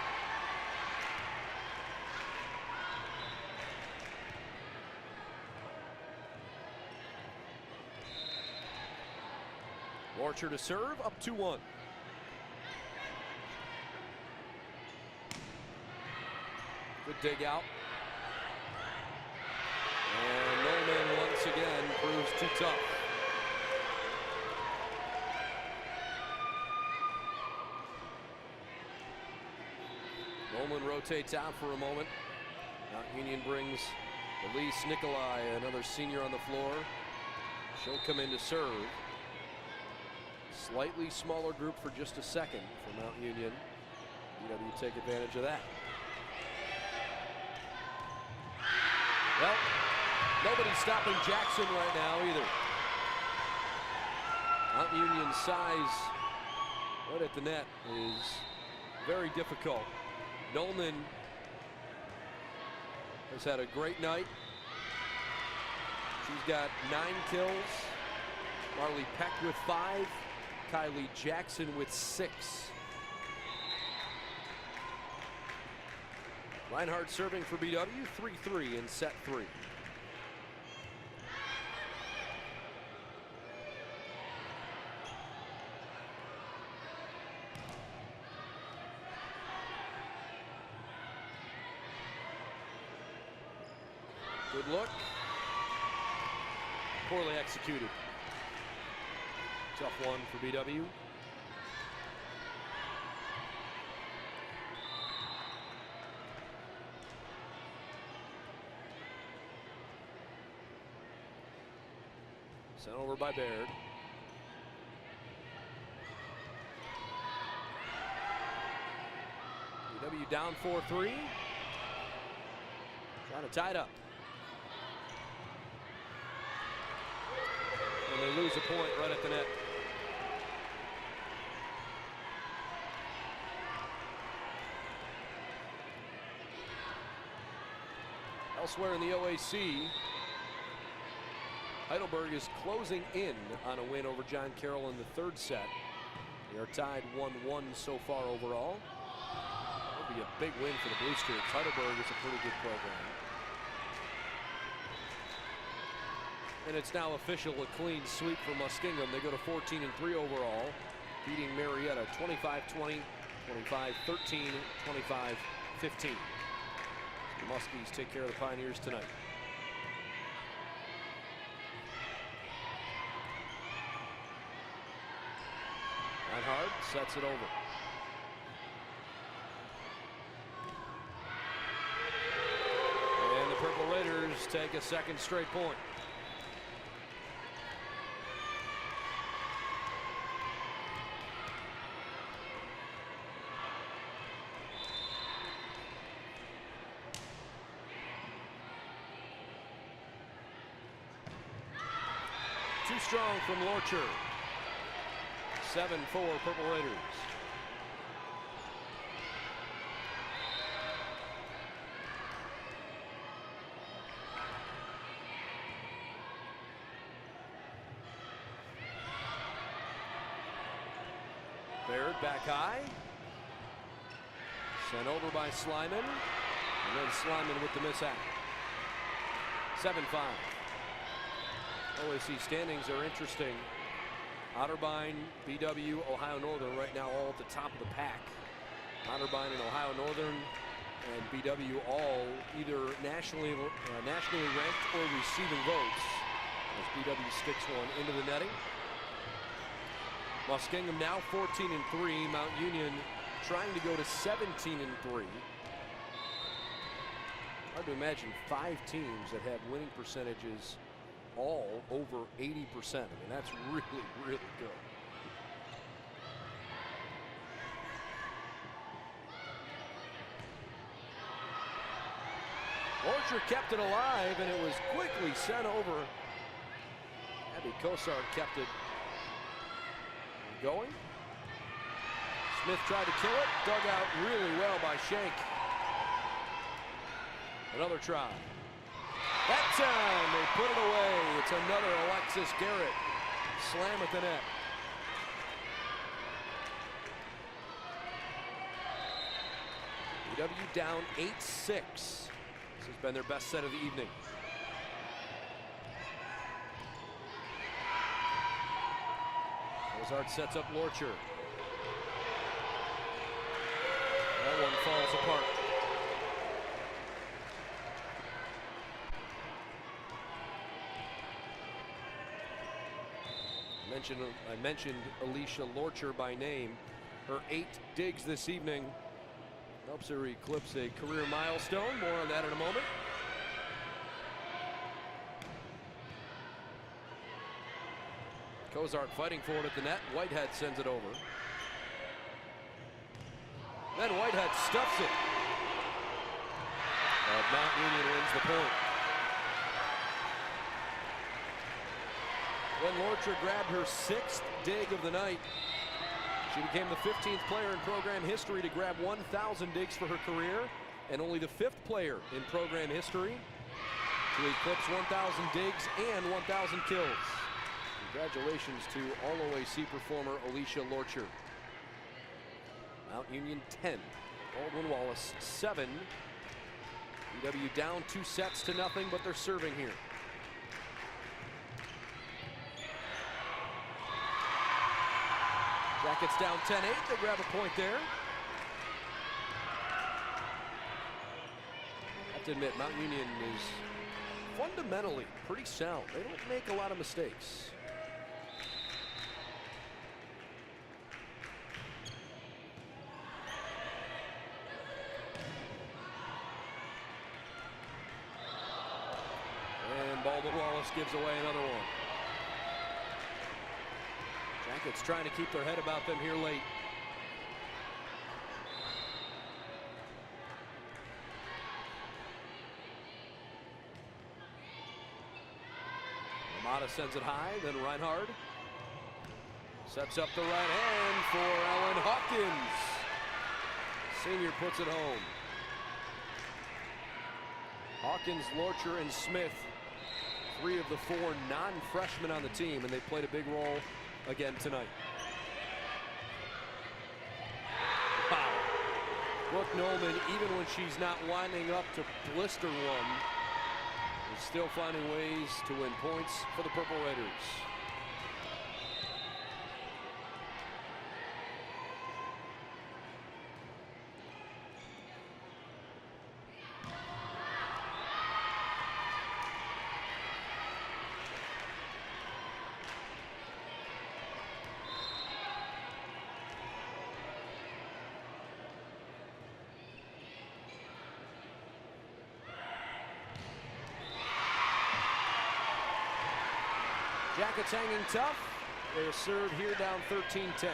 B: Lorcher to serve, up 2-1. Good dig out. And Nolman once again proves too tough. Nolman rotates out for a moment. Mount Union brings Elise Nikolai, another senior on the floor. She'll come in to serve. Slightly smaller group for just a second for Mount Union. UW take advantage of that. Well, nobody's stopping Jackson right now either. Mount Union's size right at the net is very difficult. Nolman has had a great night. She's got 9 kills. Marley Peck with 5. Kylie Jackson with 6. Reinhardt serving for BW, 3-3 in set 3. Good look. Poorly executed. Tough one for BW. Sent over by Baird. BW down 4-3. Trying to tie it up. And they lose a point right at the net. Elsewhere in the OAC, Heidelberg is closing in on a win over John Carroll in the third set. They are tied 1-1 so far overall. That would be a big win for the Blue Streaks. Heidelberg is a pretty good program. And it's now official, a clean sweep for Muskingum. They go to 14-3 overall, beating Marietta 25-20, 25-13, 25-15. The Muskies take care of the Pioneers tonight. Reinhardt sets it over. And the Purple Raiders take a second straight point. Too strong from Lorcher. 7-4 Purple Raiders. back high. Sent over by Slyman. And then Slyman with the mishap. 7-5. OAC standings are interesting. Otterbein, BW, Ohio Northern right now all at the top of the pack. Otterbein and Ohio Northern and BW all either nationally ranked or receiving votes as BW sticks one into the netting. Muskingum now 14-3. Mount Union trying to go to 17-3. Hard to imagine 5 teams that have winning percentages all over 80%. I mean, that's really, really good. Lorcher kept it alive, and it was quickly sent over. Abby Kosar kept it going. Smith tried to kill it, dug out really well by Shank. Another try. That time they put it away. It's another Alexis Garrett slam at the net. BW down 8-6. This has been their best set of the evening. Ozart sets up Lorcher. That one falls apart. I mentioned Alicia Lorcher by name. Her 8 digs this evening helps her eclipse a career milestone. More on that in a moment. Kozart fighting for it at the net. Whitehead sends it over. Then Whitehead stuffs it. Mount Union wins the point. When Lorcher grabbed her 6th dig of the night, she became the 15th player in program history to grab 1,000 digs for her career, and only the 5th player in program history to eclipse 1,000 digs and 1,000 kills. Congratulations to All-OAC performer Alicia Lorcher. Mount Union 10, Baldwin Wallace 7. BW down 2 sets to nothing, but they're serving here. Jackets down 10-8. They grab a point there. I have to admit, Mount Union is fundamentally pretty sound. They don't make a lot of mistakes. And Baldwin Wallace gives away another one. Jackets trying to keep their head about them here late. Ramada sends it high, then Reinhard sets up the right hand for Ellen Hawkins. Senior puts it home. Hawkins, Lorcher, and Smith, 3 of the 4 non-freshmen on the team, and they played a big role again tonight. Wow. Brooke Nolan, even when she's not winding up to blister one, is still finding ways to win points for the Purple Raiders. Jackets hanging tough. They're served here down 13-10.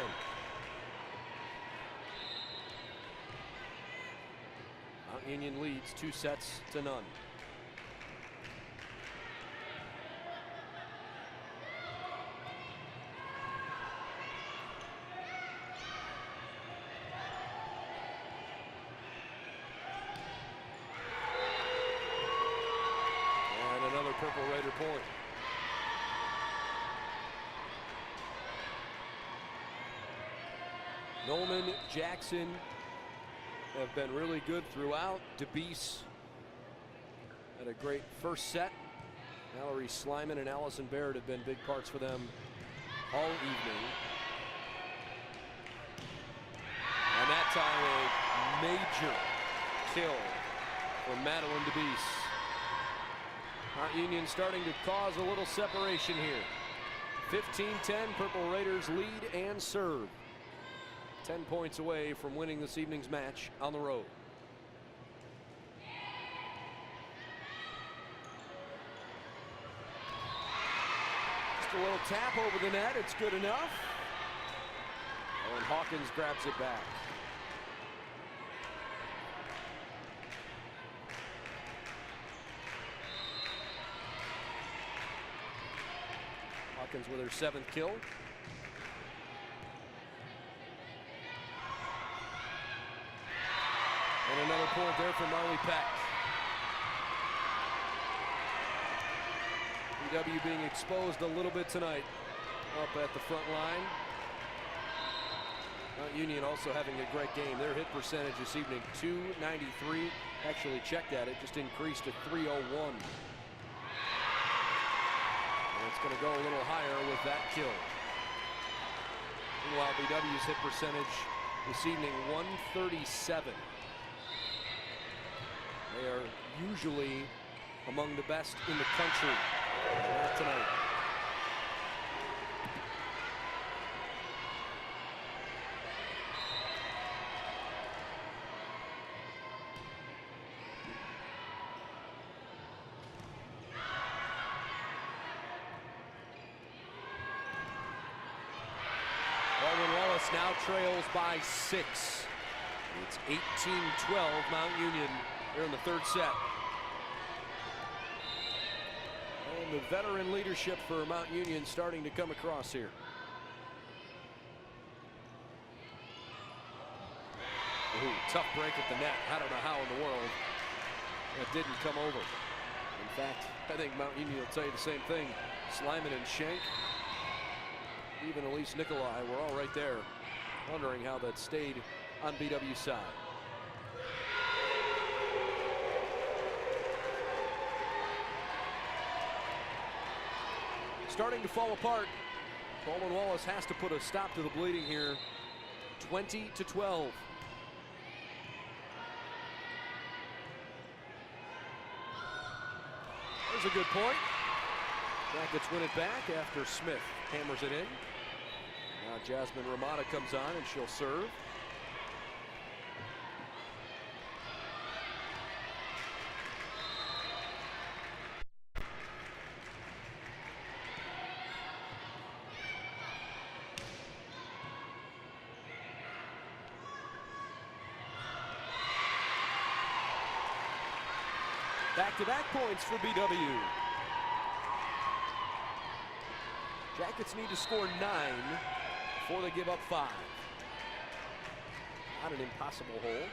B: Mount Union leads 2 sets to none. And another Purple Raider point. Nolman, Jackson have been really good throughout. DeBeese had a great first set. Mallory Slyman and Allison Baird have been big parts for them all evening. And that time a major kill for Madeline DeBeese. Mount Union starting to cause a little separation here. 15-10, Purple Raiders lead and serve. 10 points away from winning this evening's match on the road. Just a little tap over the net, it's good enough. Oh, and Hawkins grabs it back. Hawkins with her 7th kill. And another point there for Marley Peck. BW being exposed a little bit tonight up at the front line. Mount Union also having a great game. Their hit percentage this evening, .293. Actually checked at it, just increased to .301. And it's going to go a little higher with that kill. Meanwhile, BW's hit percentage this evening, .137. They are usually among the best in the country. Not tonight. Baldwin Wallace now trails by 6. It's 18-12 Mount Union here in the 3rd set. And the veteran leadership for Mount Union starting to come across here. Ooh, tough break at the net. I don't know how in the world that didn't come over. In fact, I think Mount Union will tell you the same thing. Slyman and Schenk, even Elise Nikolai were all right there, wondering how that stayed on BW's side. Starting to fall apart. Baldwin Wallace has to put a stop to the bleeding here. 20-12. There's a good point. Jackets win it back after Smith hammers it in. Now Jasmine Ramada comes on and she'll serve. Back-to-back points for BW. Jackets need to score 9 before they give up 5. Not an impossible hole.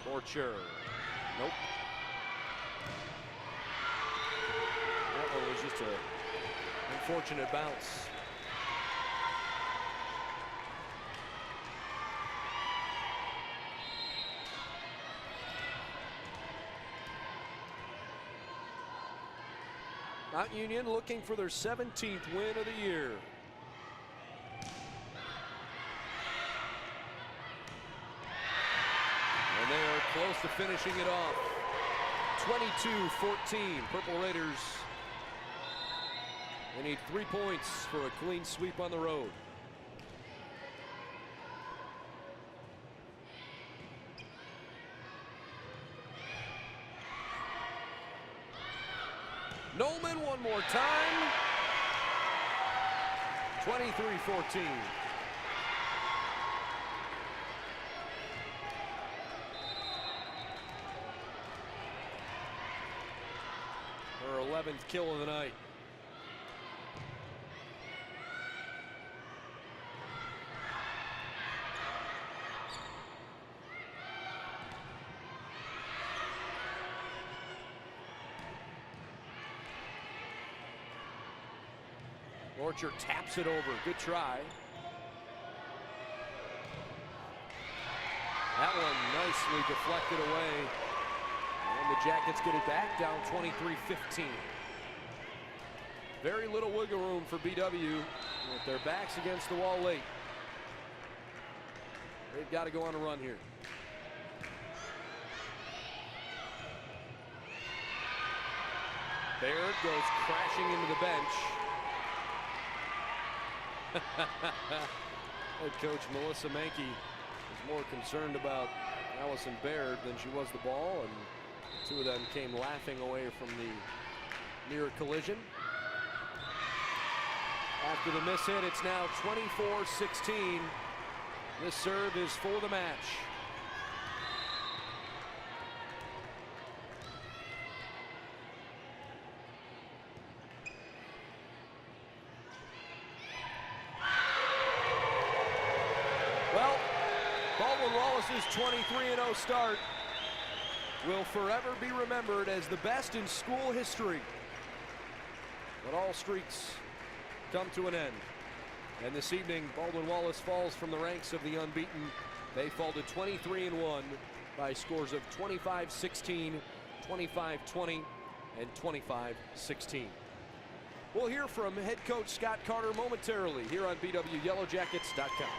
B: Borcher. Nope. That one was just an unfortunate bounce. Mount Union looking for their 17th win of the year. And they are close to finishing it off. 22-14, Purple Raiders. They need 3 points for a clean sweep on the road. Nolman one more time. 23-14. Her 11th kill of the night. Orchard taps it over. Good try. That one nicely deflected away. And the Jackets get it back, down 23-15. Very little wiggle room for BW with their backs against the wall late. They've got to go on a run here. Baird goes crashing into the bench. Head coach Melissa Mankey is more concerned about Allison Baird than she was the ball, and the two of them came laughing away from the near collision. After the miss hit, it's now 24-16. This serve is for the match. Well, Baldwin Wallace's 23-0 start will forever be remembered as the best in school history. But all streaks come to an end. And this evening, Baldwin Wallace falls from the ranks of the unbeaten. They fall to 23-1 by scores of 25-16, 25-20, and 25-16. We'll hear from head coach Scott Carter momentarily here on BWYellowJackets.com.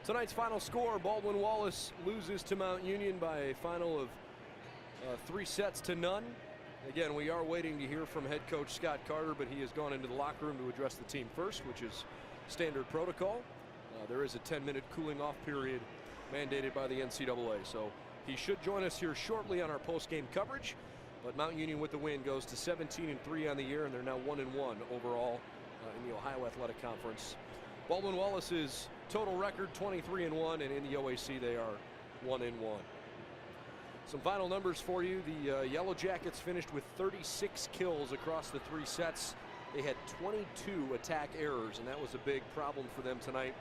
B: Tonight's final score, Baldwin Wallace loses to Mount Union by a final of 3 sets to none. Again, we are waiting to hear from head coach Scott Carter, but he has gone into the locker room to address the team first, which is standard protocol. There is a 10-minute cooling off period mandated by the NCAA, so he should join us here shortly on our post-game coverage. But Mount Union with the win goes to 17-3 on the year, and they're now 1-1 overall in the Ohio Athletic Conference. Baldwin Wallace's total record 23-1, and in the OAC they are 1-1. Some final numbers for you. The Yellow Jackets finished with 36 kills across the 3 sets. They had 22 attack errors, and that was a big problem for them tonight.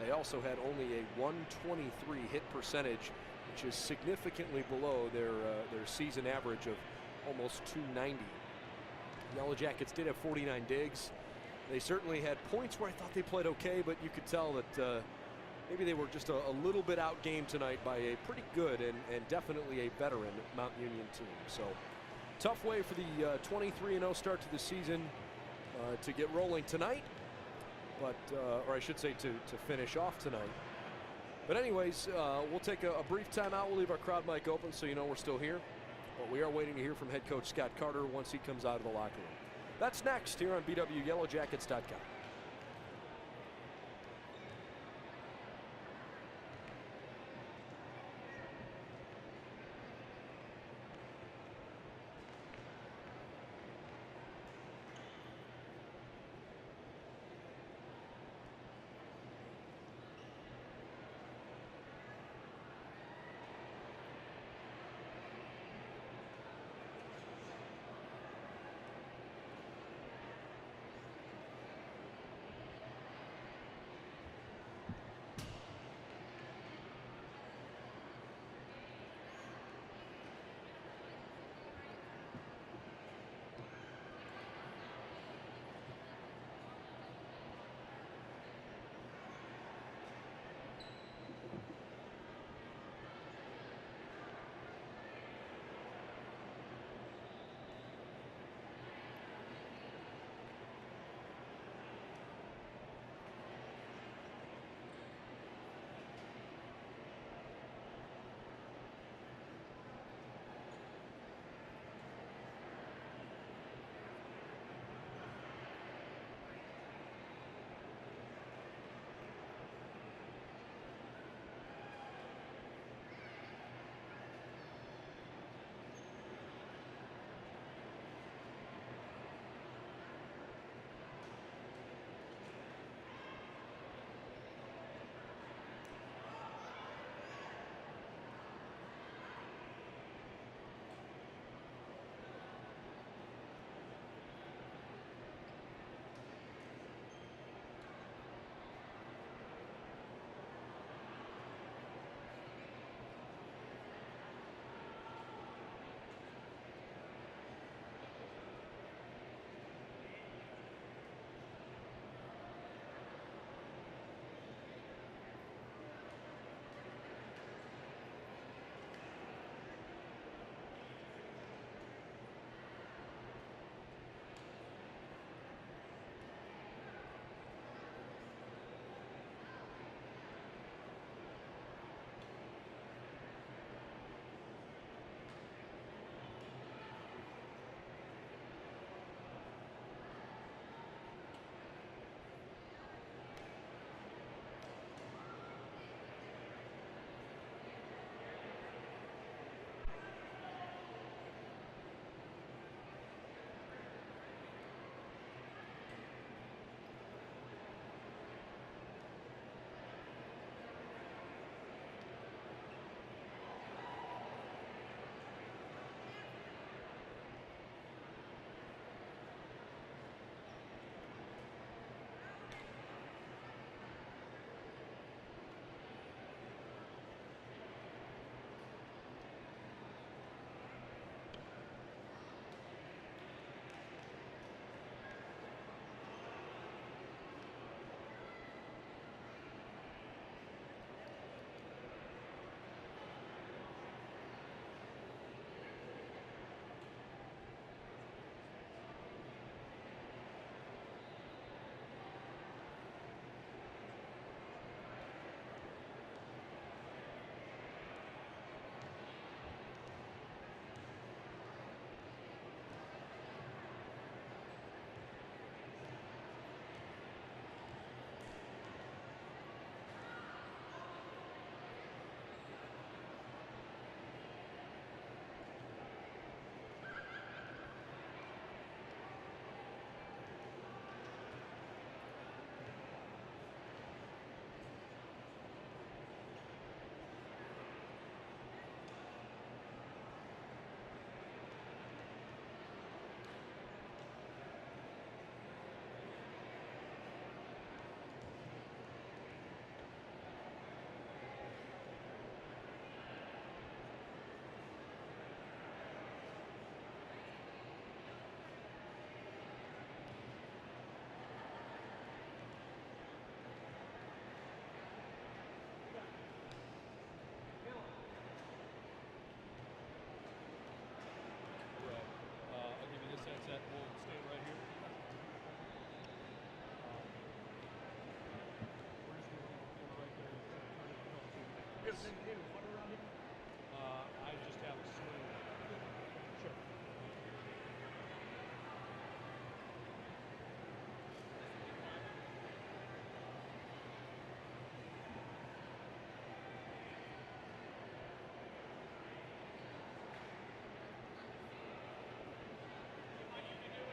B: They also had only a 123 hit percentage, which is significantly below their season average of almost 290. Yellow Jackets did have 49 digs. They certainly had points where I thought they played okay, but you could tell that maybe they were just a little bit outgamed tonight by a pretty good and definitely a veteran Mount Union team. So tough way for the 23-0 start to the season to get rolling tonight, but or I should say to finish off tonight. But anyways, we'll take a brief timeout. We'll leave our crowd mic open so you know we're still here. But we are waiting to hear from head coach Scott Carter once he comes out of the locker room. That's next here on BWYellowJackets.com.
C: I just have a swing. Sure.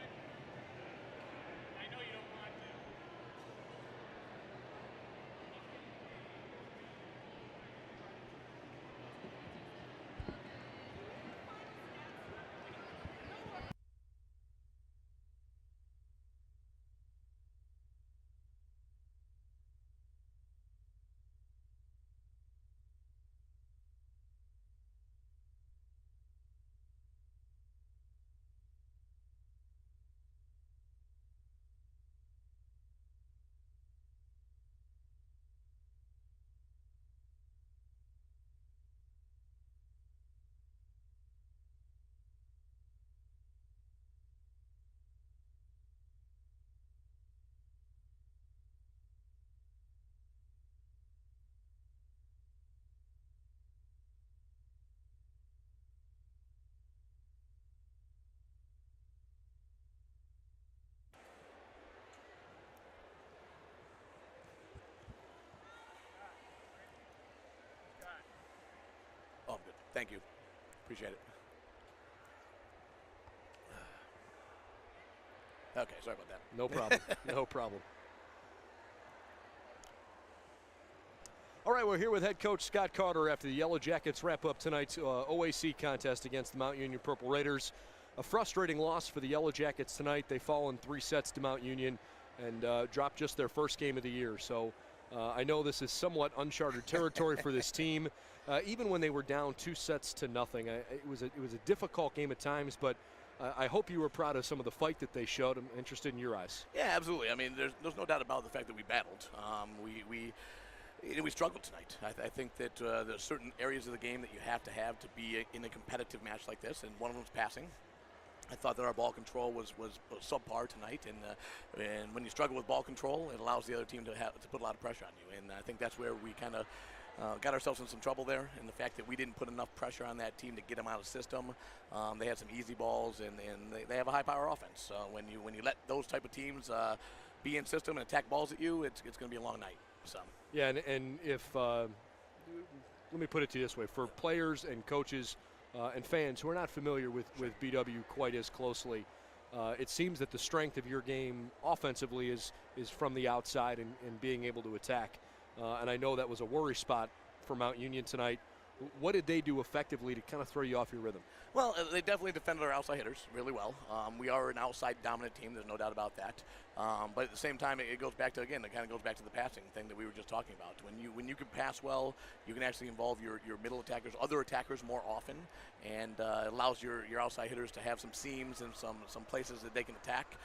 C: I know you don't want to.
D: Oh, I'm good. Thank you. Appreciate it. Okay, sorry about that.
B: No problem. No problem. All right, we're here with head coach Scott Carter after the Yellow Jackets wrap up tonight's OAC contest against the Mount Union Purple Raiders. A frustrating loss for the Yellow Jackets tonight. They fall in 3 sets to Mount Union and dropped just their first game of the year. So I know this is somewhat uncharted territory for this team. Even when they were down 2 sets to nothing, it was a difficult game at times, but I hope you were proud of some of the fight that they showed. I'm interested in your eyes.
D: Yeah, absolutely. I mean, there's no doubt about the fact that we battled. We struggled tonight. I think that there's certain areas of the game that you have to be in a competitive match like this, and one of them is passing. I thought that our ball control was subpar tonight, and when you struggle with ball control, it allows the other team to put a lot of pressure on you, and I think that's where we kind of got ourselves in some trouble there, and the fact that we didn't put enough pressure on that team to get them out of the system. They had some easy balls, and they have a high power offense. When you let those type of teams be in system and attack balls at you, it's going to be a long night. So.
B: Yeah, and if let me put it to you this way: for players and coaches and fans who are not familiar with BW quite as closely, it seems that the strength of your game offensively is from the outside and being able to attack. And I know that was a worry spot for Mount Union tonight. What did they do effectively to kind of throw you off your rhythm?
D: Well, they definitely defended our outside hitters really well. We are an outside dominant team. There's no doubt about that. But at the same time, it goes back to, again, it kind of goes back to the passing thing that we were just talking about. When you can pass well, you can actually involve your middle attackers, other attackers more often, and it allows your outside hitters to have some seams and some places that they can attack.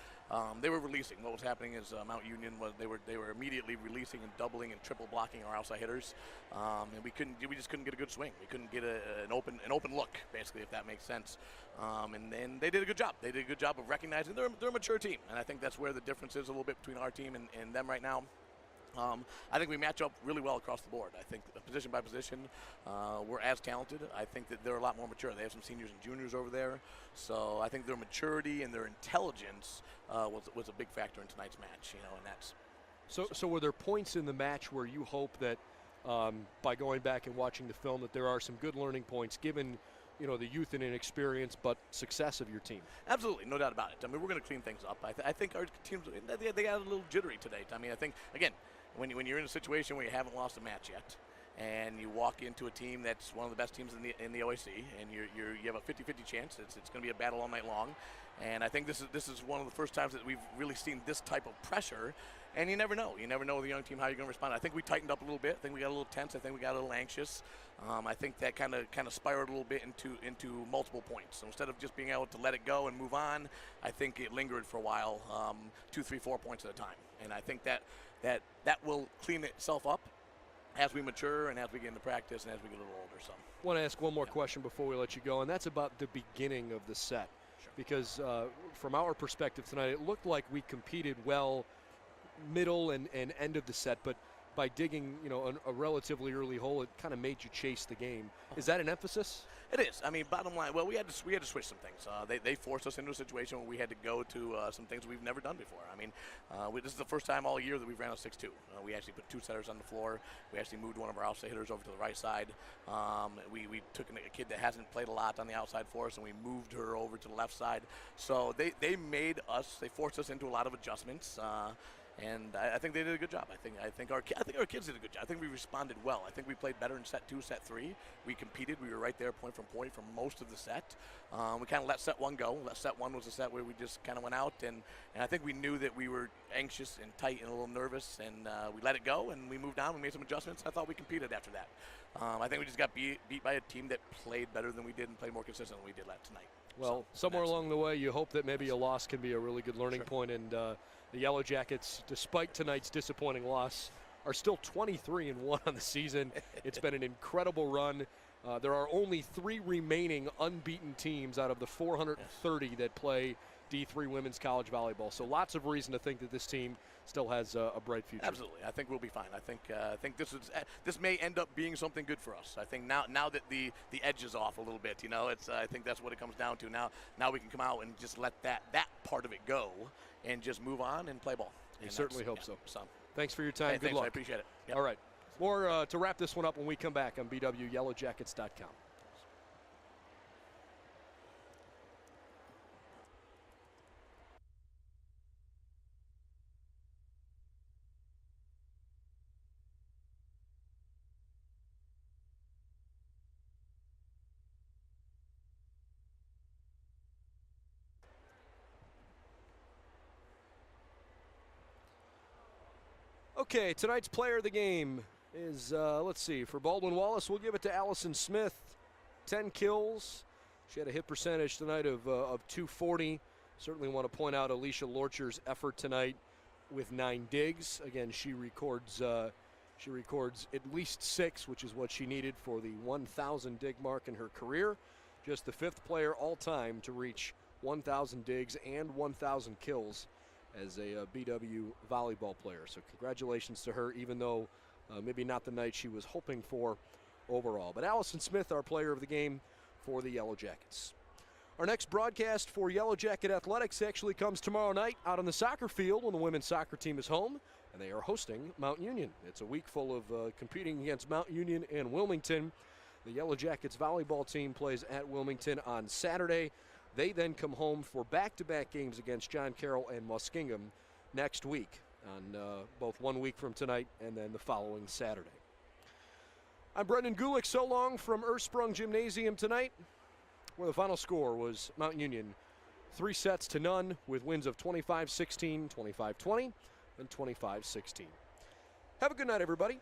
D: They were releasing. What was happening is Mount Union they were immediately releasing and doubling and triple blocking our outside hitters, and we just couldn't get a good swing. We couldn't get an open look, basically, if that makes sense. And then they did a good job. They did a good job of recognizing they're a mature team, and I think that's where the difference is a little bit between our team and them right now. I think we match up really well across the board. I think position by position, we're as talented. I think that they're a lot more mature. They have some seniors and juniors over there. So I think their maturity and their intelligence was a big factor in tonight's match, and that's.
B: So were there points in the match where you hope that by going back and watching the film that there are some good learning points given the youth and inexperience, but success of your team?
D: Absolutely, no doubt about it. I mean, we're going to clean things up. I think our teams, they got a little jittery today. I mean, I think, again, when you're in a situation where you haven't lost a match yet, and you walk into a team that's one of the best teams in the OAC, and you have a 50-50 chance. It's going to be a battle all night long. And I think this is one of the first times that we've really seen this type of pressure. And you never know. You never know with a young team how you're going to respond. I think we tightened up a little bit. I think we got a little tense. I think we got a little anxious. I think that kind of spiraled a little bit into multiple points. So instead of just being able to let it go and move on, I think it lingered for a while, 2, 3, 4 points at a time. And I think that will clean itself up as we mature and as we get into practice and as we get a little older. So
B: I want to ask one more question before we let you go, and that's about the beginning of the set.
D: Sure.
B: Because from our perspective tonight, it looked like we competed well middle and end of the set, but by digging, a relatively early hole, it kind of made you chase the game. Is that an emphasis?
D: It is. I mean, bottom line, well, we had to switch some things. They forced us into a situation where we had to go to some things we've never done before. I mean, this is the first time all year that we've ran a 6-2. We actually put 2 setters on the floor. We actually moved one of our outside hitters over to the right side. We took a kid that hasn't played a lot on the outside for us, and we moved her over to the left side. So they forced us into a lot of adjustments. And I think they did a good job. I think our kids did a good job. I think we responded well. I think we played better in set 2, set 3. We competed. We were right there point from point for most of the set. We kind of let set 1 go. Set 1 was a set where we just kind of went out, and I think we knew that we were anxious and tight and a little nervous, and we let it go, and we moved on. We made some adjustments. I thought we competed after that. I think we just got beat by a team that played better than we did and played more consistent than we did tonight.
B: Well, somewhere along the way, you hope that maybe a loss can be a really good learning point, and the Yellow Jackets, despite tonight's disappointing loss, are still 23-1 on the season. It's been an incredible run. There are only 3 remaining unbeaten teams out of the 430 that play D3 women's college volleyball. So lots of reason to think that this team still has a bright future.
D: Absolutely. I think we'll be fine. I think this may end up being something good for us. I think now that the edge is off a little bit, I think that's what it comes down to. Now we can come out and just let that part of it go and just move on and play ball.
B: I certainly hope so.
D: So.
B: Thanks for your time.
D: Hey,
B: good luck.
D: I appreciate it. Yep.
B: All right. More to wrap this one up when we come back on BWYellowJackets.com. Okay, tonight's player of the game is, let's see, for Baldwin Wallace, we'll give it to Allison Smith. 10 kills. She had a hit percentage tonight of 240. Certainly want to point out Alicia Lorcher's effort tonight with 9 digs. Again, she records at least 6, which is what she needed for the 1,000 dig mark in her career. Just the 5th player all time to reach 1,000 digs and 1,000 kills as a BW volleyball player. So congratulations to her, even though maybe not the night she was hoping for overall. But Allison Smith, our player of the game for the Yellow Jackets. Our next broadcast for Yellow Jacket Athletics actually comes tomorrow night out on the soccer field when the women's soccer team is home, and they are hosting Mount Union. It's a week full of competing against Mount Union and Wilmington. The Yellow Jackets volleyball team plays at Wilmington on Saturday. They then come home for back-to-back games against John Carroll and Muskingum next week, on both 1 week from tonight and then the following Saturday. I'm Brendan Gulick. So long from Ursprung Gymnasium tonight, where the final score was Mount Union 3-0 with wins of 25-16, 25-20, and 25-16. Have a good night, everybody.